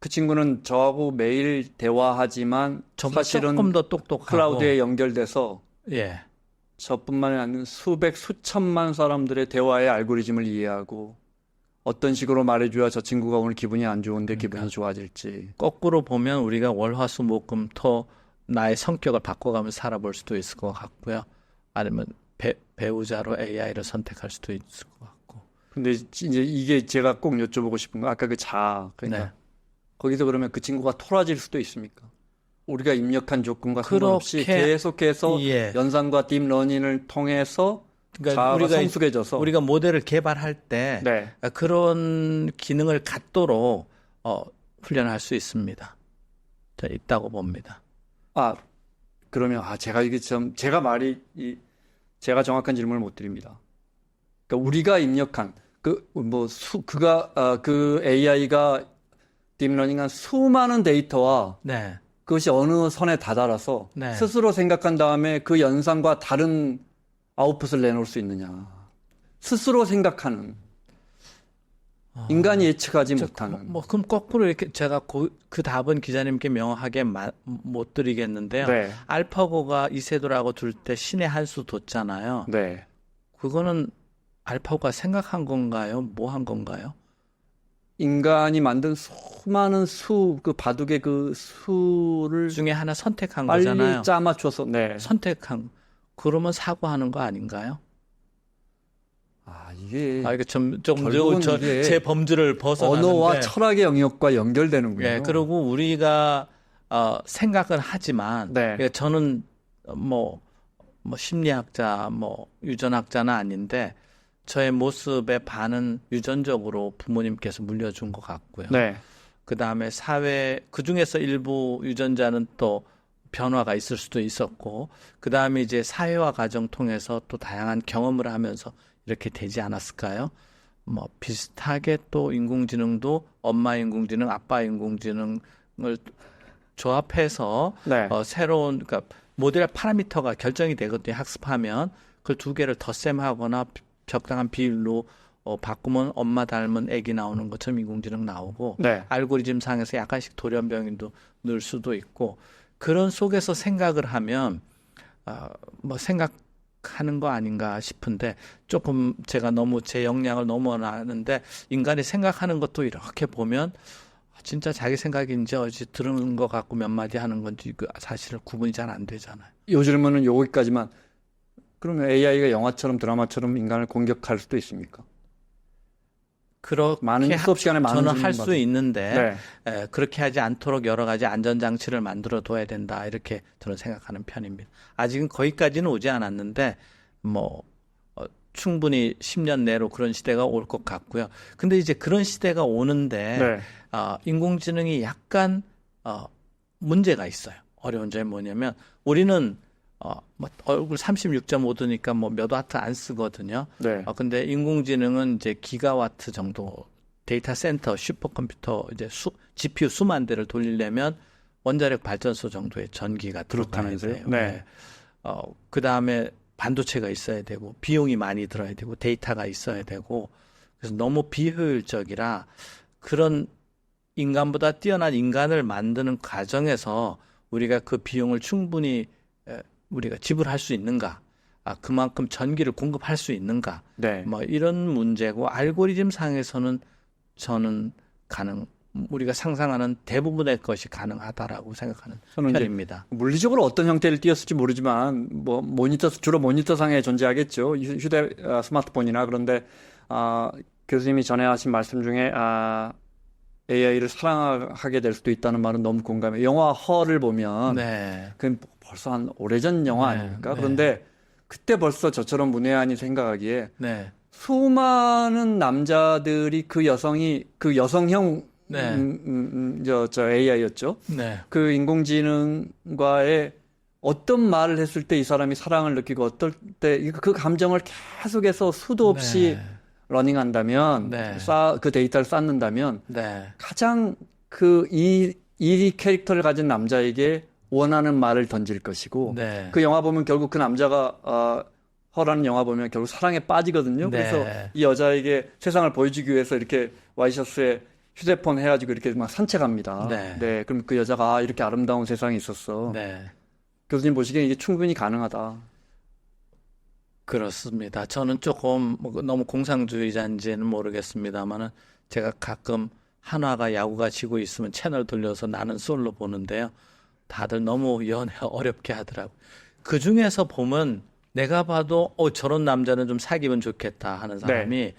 그 친구는 저하고 매일 대화하지만 저보다 사실은 조금 더 똑똑하고 클라우드에 연결돼서 예. 저뿐만이 아니라 수백, 수천만 사람들의 대화의 알고리즘을 이해하고 어떤 식으로 말해줘야 저 친구가 오늘 기분이 안 좋은데 기분이 좋아질지. 거꾸로 보면 우리가 월화수목금토 나의 성격을 바꿔가면서 살아볼 수도 있을 것 같고요. 아니면 배우자로 AI를 선택할 수도 있을 것 같고. 근데 이제 이게 제가 꼭 여쭤보고 싶은 거 아까 그 자아 그러니까 네. 거기서 그러면 그 친구가 토라질 수도 있습니까? 우리가 입력한 조건과 상관없이 계속해서 예. 연산과 딥러닝을 통해서 그러니까 자아가 성숙해져서 우리가 모델을 개발할 때 네. 그런 기능을 갖도록 훈련할 수 있습니다. 자, 있다고 봅니다. 그러면 제가 이게 제가 정확한 질문을 못 드립니다. 그러니까 우리가 입력한 그 AI가 딥러닝한 수많은 데이터와 네. 그것이 어느 선에 다다라서 네. 스스로 생각한 다음에 그 연산과 다른 아웃풋을 내놓을 수 있느냐. 스스로 생각하는 인간이 예측하지 못하는. 그럼 거꾸로 이렇게 제가 그 답은 기자님께 명확하게 못 드리겠는데요. 네. 알파고가 이세돌하고 둘 때 신의 한 수 뒀잖아요. 네. 그거는 알파고가 생각한 건가요? 뭐 한 건가요? 인간이 만든 수많은 그 바둑의 그 수를 중에 하나 선택한 빨리 거잖아요. 짜맞춰서, 네. 그러면 사고하는 거 아닌가요? 이게 이게 제 범주를 벗어나는데 언어와 철학의 영역과 연결되는군요. 예, 그리고 우리가 생각은 하지만 네. 저는 뭐 심리학자, 유전학자는 아닌데 저의 모습의 반은 유전적으로 부모님께서 물려준 것 같고요. 네. 그 다음에 그 중에서 일부 유전자는 또 변화가 있을 수도 있었고, 그 다음에 이제 사회와 가정 통해서 또 다양한 경험을 하면서 이렇게 되지 않았을까요? 비슷하게 또 인공지능도 엄마 인공지능, 아빠 인공지능을 조합해서 네. 새로운 그러니까 모델 파라미터가 결정이 되거든요. 학습하면 그걸 두 개를 덧셈하거나 적당한 비율로 바꾸면 엄마 닮은 애기 나오는 것처럼 인공지능 나오고 네. 알고리즘 상에서 약간씩 돌연변이도 넣을 수도 있고 그런 속에서 생각을 하면 생각하는 거 아닌가 싶은데 조금 제가 너무 제 역량을 넘어나는데 인간이 생각하는 것도 이렇게 보면 진짜 자기 생각인지 어디 들은 것 같고 몇 마디 하는 건지 사실 구분이 잘 안 되잖아요. 요 질문은 여기까지만. 그러면 AI가 영화처럼 드라마처럼 인간을 공격할 수도 있습니까? 많은 수업 시간에 많은 저는 할 수 있는데 네. 그렇게 하지 않도록 여러 가지 안전장치를 만들어 둬야 된다 이렇게 저는 생각하는 편입니다. 아직은 거기까지는 오지 않았는데 충분히 10년 내로 그런 시대가 올 것 같고요. 근데 이제 그런 시대가 오는데 네. 인공지능이 약간 문제가 있어요. 어려운 점이 뭐냐면 우리는 얼굴 36.5도니까 몇 와트 안 쓰거든요. 네. 근데 인공지능은 이제 기가와트 정도 데이터 센터, 슈퍼컴퓨터 이제 GPU 수만 대를 돌리려면 원자력 발전소 정도의 전기가 들어가야 돼요. 네. 그 다음에 반도체가 있어야 되고 비용이 많이 들어야 되고 데이터가 있어야 되고 그래서 너무 비효율적이라 그런 인간보다 뛰어난 인간을 만드는 과정에서 우리가 그 비용을 충분히 우리가 지불할 수 있는가? 그만큼 전기를 공급할 수 있는가? 네. 이런 문제고 알고리즘 상에서는 저는 우리가 상상하는 대부분의 것이 가능하다라고 생각하는 편입니다. 물리적으로 어떤 형태를 띄었을지 모르지만 주로 모니터상에 존재하겠죠. 스마트폰이나. 그런데 교수님이 전에 하신 말씀 중에 AI를 사랑하게 될 수도 있다는 말은 너무 공감해요. 영화 허를 보면 네. 그 벌써 한 오래전 영화 아닙니까? 네. 그런데 그때 벌써 저처럼 문외한이 생각하기에 네. 수많은 남자들이 그 여성형 AI였죠. 네. 그 인공지능과의 어떤 말을 했을 때 이 사람이 사랑을 느끼고 어떨 때 그 감정을 계속해서 수도 없이 러닝한다면 그 데이터를 쌓는다면 가장 이 캐릭터를 가진 남자에게 원하는 말을 던질 것이고 그 영화 보면 결국 그 남자가 허라는 영화 보면 결국 사랑에 빠지거든요. 그래서 이 여자에게 세상을 보여주기 위해서 이렇게 와이셔츠에 휴대폰 해가지고 이렇게 막 산책합니다. 네. 네, 그럼 그 여자가 이렇게 아름다운 세상에 있었어. 네. 교수님 보시기엔 이게 충분히 가능하다. 그렇습니다. 저는 조금 너무 공상주의자인지는 모르겠습니다만은 제가 가끔 한화가 야구가 지고 있으면 채널 돌려서 나는 솔로 보는데요. 다들 너무 연애 어렵게 하더라고요. 그 중에서 보면 내가 봐도 저런 남자는 좀 사귀면 좋겠다 하는 사람이 네.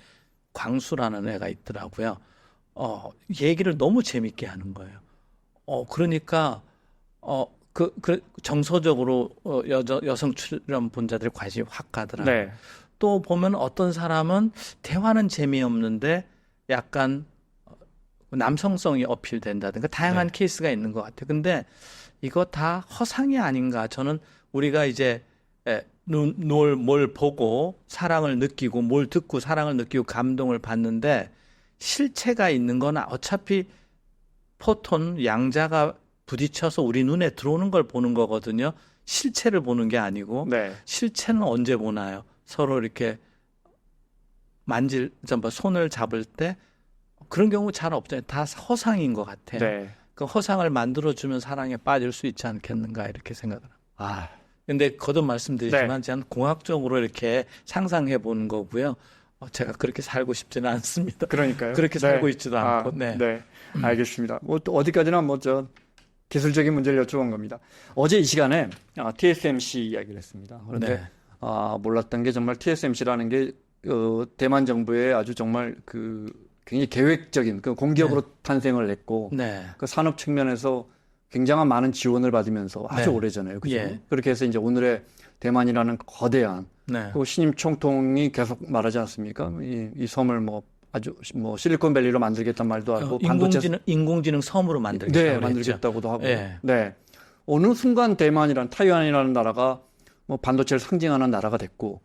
광수라는 애가 있더라고요. 얘기를 너무 재밌게 하는 거예요. 그러니까 정서적으로 여성 출연분자들 관심이 확 가더라고요. 네. 또 보면 어떤 사람은 대화는 재미없는데 약간 남성성이 어필된다든가 다양한 네. 케이스가 있는 것 같아요. 근데 이거 다 허상이 아닌가. 저는 우리가 이제 뭘 보고 사랑을 느끼고 뭘 듣고 사랑을 느끼고 감동을 받는데 실체가 있는 건 어차피 포톤 양자가 부딪혀서 우리 눈에 들어오는 걸 보는 거거든요. 실체를 보는 게 아니고 네. 실체는 언제 보나요? 서로 이렇게 손을 잡을 때 그런 경우 잘 없잖아요. 다 허상인 것 같아요. 네. 그 허상을 만들어주면 사랑에 빠질 수 있지 않겠는가 이렇게 생각을 합니다. 아, 근데 거듭 말씀드리지만 네. 저는 공학적으로 이렇게 상상해 보는 거고요. 제가 그렇게 살고 싶지는 않습니다. 그러니까요. 그렇게 네. 살고 있지도 않고. 네. 네. 알겠습니다. 뭐 또 어디까지나 기술적인 문제를 여쭤본 겁니다. 어제 이 시간에 TSMC 이야기를 했습니다. 그런데 네. 몰랐던 게 정말 TSMC라는 게 대만 정부의 아주 정말 굉장히 계획적인 공기업으로 탄생을 했고 네. 그 산업 측면에서 굉장한 많은 지원을 받으면서 아주 네. 오래전에요. 그죠? 예. 그렇게 해서 이제 오늘의 대만이라는 거대한 네. 그 신임 총통이 계속 말하지 않습니까? 이 섬을 아주 실리콘밸리로 만들겠다는 말도 하고 인공지능 섬으로 만들겠다고 네, 그랬죠. 만들겠다고도 하고. 예. 네. 어느 순간 타이완이라는 나라가 반도체를 상징하는 나라가 됐고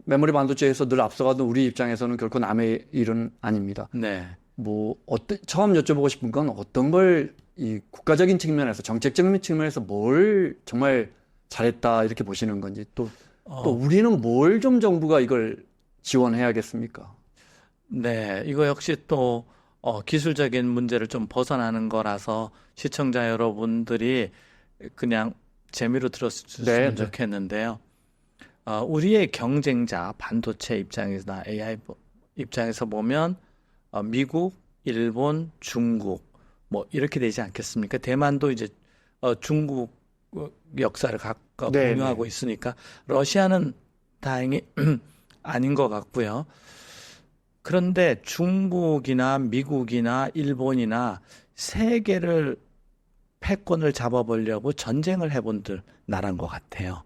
메모리 반도체에서 늘 앞서가던 우리 입장에서는 결코 남의 일은 아닙니다. 네. 처음 여쭤보고 싶은 건 어떤 걸 이 국가적인 측면에서 정책적인 측면에서 뭘 정말 잘했다 이렇게 보시는 건지 또 우리는 뭘 좀 정부가 이걸 지원해야겠습니까? 네, 이거 역시 또 기술적인 문제를 좀 벗어나는 거라서 시청자 여러분들이 그냥 재미로 들었으면 좋겠는데요. 우리의 경쟁자 반도체 입장에서나 AI 입장에서 보면 미국, 일본, 중국 이렇게 되지 않겠습니까? 대만도 이제 중국 역사를 공유하고 있으니까 러시아는 다행히 아닌 것 같고요. 그런데 중국이나 미국이나 일본이나 세계를 패권을 잡아보려고 전쟁을 해본 나라인 것 같아요.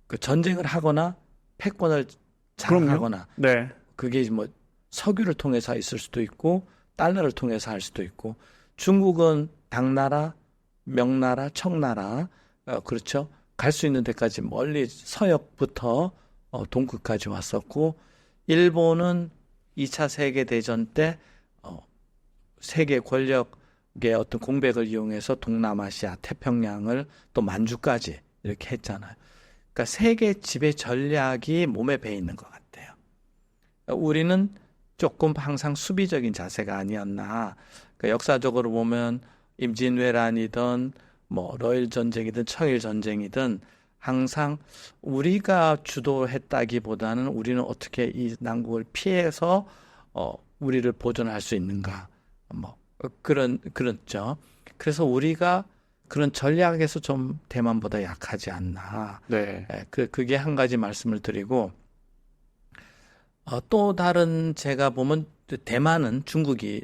그 전쟁을 하거나 패권을 장악하거나 네. 그게 석유를 통해서 있을 수도 있고 달러를 통해서 할 수도 있고 중국은 당나라, 명나라, 청나라 그렇죠. 갈 수 있는 데까지 멀리 서역부터 동극까지 왔었고 일본은 2차 세계대전 때 세계 권력의 어떤 공백을 이용해서 동남아시아, 태평양을 또 만주까지 이렇게 했잖아요. 그러니까 세계 지배 전략이 몸에 배 있는 것 같아요. 우리는 조금 항상 수비적인 자세가 아니었나. 그러니까 역사적으로 보면 임진왜란이든 러일 전쟁이든 청일 전쟁이든 항상 우리가 주도했다기보다는 우리는 어떻게 이 난국을 피해서 우리를 보존할 수 있는가 그렇죠. 그래서 우리가 그런 전략에서 좀 대만보다 약하지 않나. 네. 그게 한 가지 말씀을 드리고 또 다른 제가 보면 대만은 중국이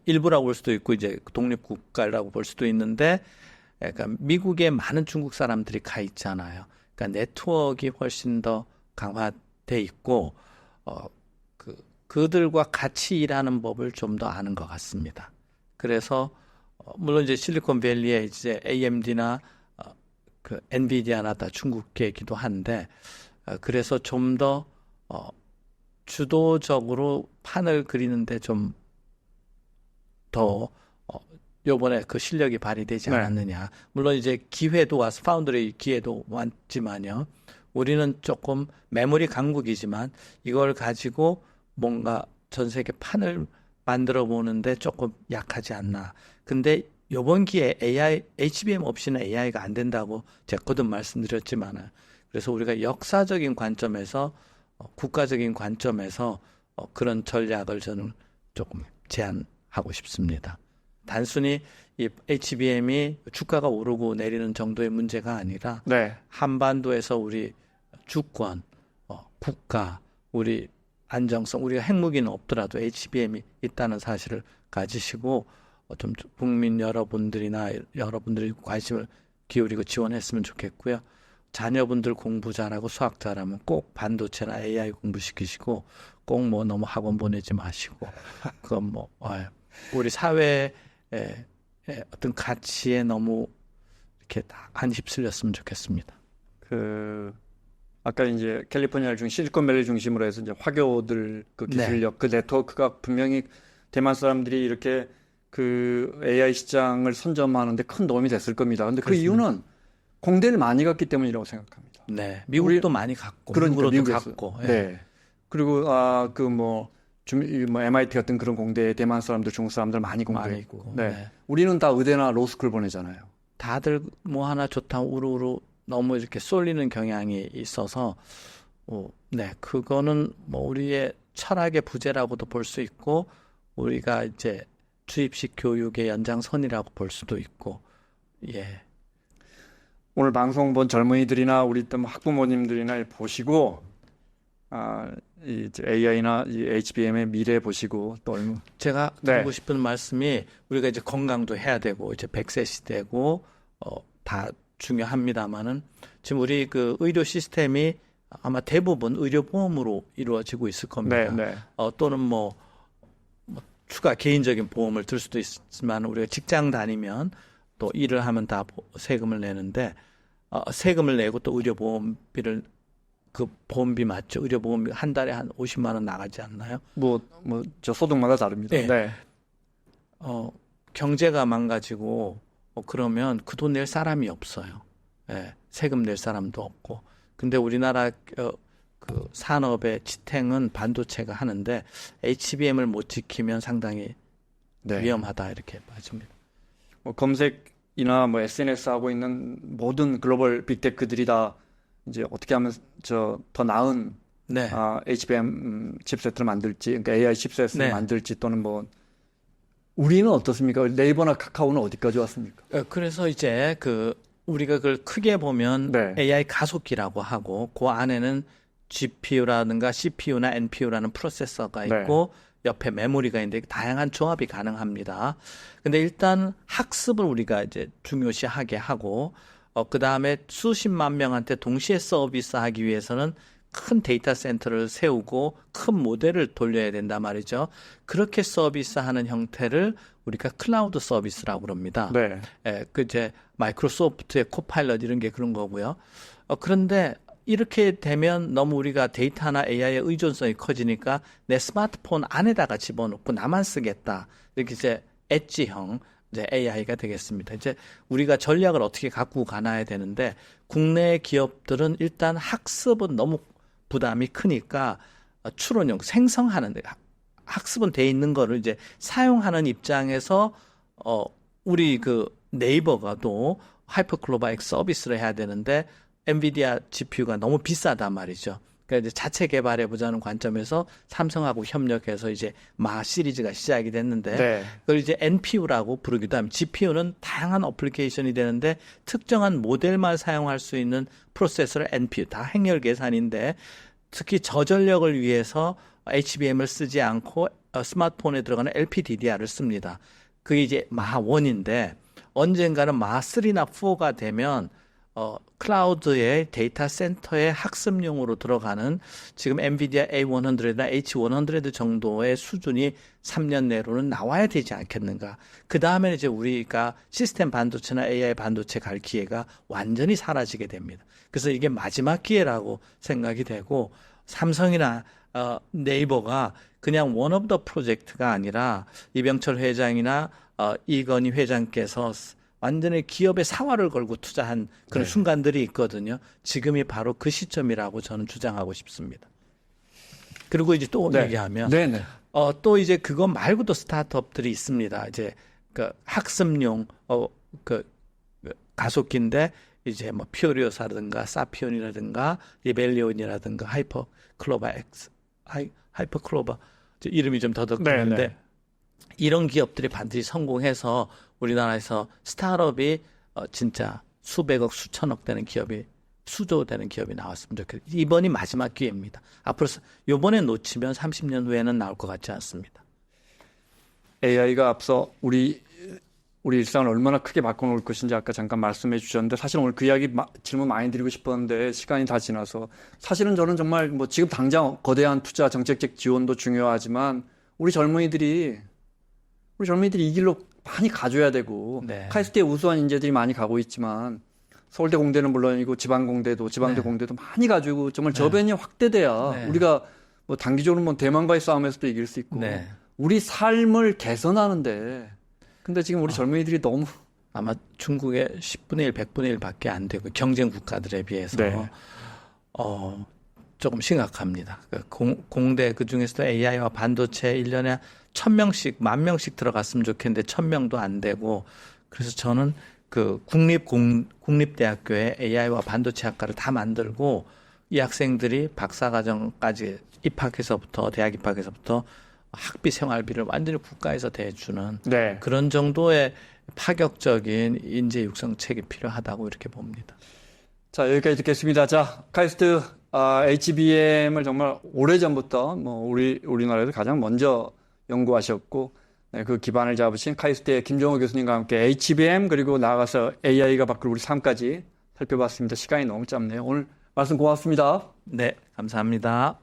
일부라고 볼 수도 있고 이제 독립국가라고 볼 수도 있는데 그러니까 미국에 많은 중국 사람들이 가 있잖아요. 그러니까 네트워크가 훨씬 더 강화돼 있고 그들과 같이 일하는 법을 좀 더 아는 것 같습니다. 그래서 물론 이제 실리콘밸리에 이제 AMD나 그 엔비디아나 다 중국계이기도 한데 그래서 좀 더 주도적으로 판을 그리는데 좀 더 요번에 그 실력이 발휘되지 않았느냐. 물론 이제 기회도 와서 파운드리 기회도 왔지만요. 우리는 조금 메모리 강국이지만 이걸 가지고 뭔가 전 세계 판을 만들어 보는데 조금 약하지 않나. 근데 이번 기회에 HBM 없이는 AI가 안 된다고 제가 거듭 말씀드렸지만은, 그래서 우리가 역사적인 관점에서, 국가적인 관점에서 그런 전략을 저는 조금 제안하고 싶습니다. 단순히 이 HBM이 주가가 오르고 내리는 정도의 문제가 아니라 네. 한반도에서 우리 주권, 국가, 우리 안정성, 우리가 핵무기는 없더라도 HBM이 있다는 사실을 가지시고 좀 국민 여러분들이나 여러분들이 관심을 기울이고 지원했으면 좋겠고요. 자녀분들 공부 잘하고 수학 잘하면 꼭 반도체나 AI 공부시키시고 꼭 뭐 너무 학원 보내지 마시고 그건 뭐 우리 사회의 어떤 가치에 너무 이렇게 안 휩쓸렸으면 좋겠습니다. 아까 이제 캘리포니아 실리콘밸리 중심으로 해서 이제 화교들 그 기술력, 그 네트워크가 분명히 대만 사람들이 이렇게 그 AI 시장을 선점하는데 큰 도움이 됐을 겁니다. 근데 그 이유는 공대를 많이 갔기 때문이라고 생각합니다. 네, 미국도 많이 갔고, 미국으로도 갔고. 네. 그리고 MIT 같은 그런 공대에 대만 사람들, 중국 사람들 많이 공부했고. 네. 우리는 다 의대나 로스쿨 보내잖아요. 다들 뭐 하나 좋다 우르르 너무 이렇게 쏠리는 경향이 있어서, 그거는 뭐 우리의 철학의 부재라고도 볼 수 있고, 우리가 이제 주입식 교육의 연장선이라고 볼 수도 있고, 오늘 방송 본 젊은이들이나 우리 또 학부모님들이나 보시고, 이 AI나 이 HBM의 미래 보시고 또 제가 드리고 싶은 말씀이, 우리가 이제 건강도 해야 되고 이제 100세 시대고 다 중요합니다만은, 지금 우리 그 의료 시스템이 아마 대부분 의료보험으로 이루어지고 있을 겁니다. 또는 뭐 추가 개인적인 보험을 들 수도 있지만, 우리가 직장 다니면 또 일을 하면 다 세금을 내는데, 세금을 내고 또 의료보험비를, 그 보험비 맞죠? 의료보험비 한 달에 한 50만 원 나가지 않나요? 저 소득마다 다릅니다. 네. 경제가 망가지고 그러면 그 돈 낼 사람이 없어요. 세금 낼 사람도 없고. 근데 우리나라 그 산업의 지탱은 반도체가 하는데, HBM을 못 지키면 상당히 위험하다 이렇게 봐집니다. 검색이나 SNS 하고 있는 모든 글로벌 빅테크들이 다 이제 어떻게 하면 더 나은 HBM 칩셋을 만들지, 그러니까 AI 칩셋을 만들지, 또는 뭐 우리는 어떻습니까? 네이버나 카카오는 어디까지 왔습니까? 그래서 이제 우리가 그걸 크게 보면 AI 가속기라고 하고, 그 안에는 GPU라든가 CPU나 NPU라는 프로세서가 있고, 옆에 메모리가 있는데 다양한 조합이 가능합니다. 근데 일단 학습을 우리가 이제 중요시하게 하고, 그 다음에 수십만 명한테 동시에 서비스하기 위해서는 큰 데이터 센터를 세우고 큰 모델을 돌려야 된단 말이죠. 그렇게 서비스하는 형태를 우리가 클라우드 서비스라고 그럽니다. 이제 마이크로소프트의 코파일럿 이런 게 그런 거고요. 그런데 이렇게 되면 너무 우리가 데이터나 AI의 의존성이 커지니까 내 스마트폰 안에다가 집어넣고 나만 쓰겠다. 이렇게 이제 엣지형 이제 AI가 되겠습니다. 이제 우리가 전략을 어떻게 갖고 가나야 되는데, 국내 기업들은 일단 학습은 너무 부담이 크니까 추론형 생성하는 데, 학습은 돼 있는 거를 이제 사용하는 입장에서 우리 그 네이버가 또 하이퍼클로바익 서비스를 해야 되는데, 엔비디아 GPU가 너무 비싸단 말이죠. 그러니까 이제 자체 개발해 보자는 관점에서 삼성하고 협력해서 이제 마 시리즈가 시작이 됐는데, 그걸 이제 NPU라고 부르기도 합니다. GPU는 다양한 어플리케이션이 되는데, 특정한 모델만 사용할 수 있는 프로세서를 NPU, 다 행렬 계산인데, 특히 저전력을 위해서 HBM을 쓰지 않고 스마트폰에 들어가는 LPDDR을 씁니다. 그게 이제 마 1인데, 언젠가는 마 3나 4가 되면 클라우드의 데이터 센터의 학습용으로 들어가는, 지금 엔비디아 A100나 H100 정도의 수준이 3년 내로는 나와야 되지 않겠는가. 그 다음에 이제 우리가 시스템 반도체나 AI 반도체 갈 기회가 완전히 사라지게 됩니다. 그래서 이게 마지막 기회라고 생각이 되고, 삼성이나 네이버가 그냥 원 오브 더 프로젝트가 아니라 이병철 회장이나 이건희 회장께서 완전히 기업의 사활을 걸고 투자한 그런 순간들이 있거든요. 지금이 바로 그 시점이라고 저는 주장하고 싶습니다. 그리고 이제 또 얘기하면 또 이제 그거 말고도 스타트업들이 있습니다. 이제 그 학습용 그 가속기인데 이제 뭐 퓨리오사라든가 사피온이라든가 리벨리온이라든가 하이퍼클로버 이름이 좀 더덕한데 이런 기업들이 반드시 성공해서 우리나라에서 스타트업이 진짜 수백억 수천억 되는 기업이 수조 되는 기업이 나왔으면 좋겠어요. 이번이 마지막 기회입니다. 앞으로 요번에 놓치면 30년 후에는 나올 것 같지 않습니다. AI가 앞서 우리 일상을 얼마나 크게 바꿔놓을 것인지 아까 잠깐 말씀해 주셨는데 사실 오늘 그 이야기 질문 많이 드리고 싶었는데 시간이 다 지나서 사실은 저는 정말 뭐 지금 당장 거대한 투자 정책적 지원도 중요하지만 우리 젊은이들이 이 길로 많이 가줘야 되고 카이스트에 우수한 인재들이 많이 가고 있지만 서울대 공대는 물론이고 지방대 공대도 많이 가지고 정말 저변이 확대돼야 우리가 뭐 단기적으로 뭐 대만과의 싸움에서도 이길 수 있고 우리 삶을 개선하는데 근데 지금 우리 젊은이들이 너무 아마 중국의 10분의 1, 100분의 1밖에 안 되고 경쟁 국가들에 비해서 조금 심각합니다. 공대 그중에서도 AI와 반도체 1년에 1000명씩, 10,000명씩 들어갔으면 좋겠는데 1000명도 안 되고 그래서 저는 그 국립대학교에 AI와 반도체 학과를 다 만들고 이 학생들이 박사과정까지 대학 입학해서부터 학비 생활비를 완전히 국가에서 대주는 그런 정도의 파격적인 인재 육성책이 필요하다고 이렇게 봅니다. 자, 여기까지 듣겠습니다. 자, 카이스트 HBM을 정말 오래전부터 뭐 우리나라에서 가장 먼저 연구하셨고 그 기반을 잡으신 카이스트의 김종호 교수님과 함께 HBM 그리고 나아가서 AI가 바꿀 우리 삶까지 살펴봤습니다. 시간이 너무 짧네요. 오늘 말씀 고맙습니다. 네, 감사합니다.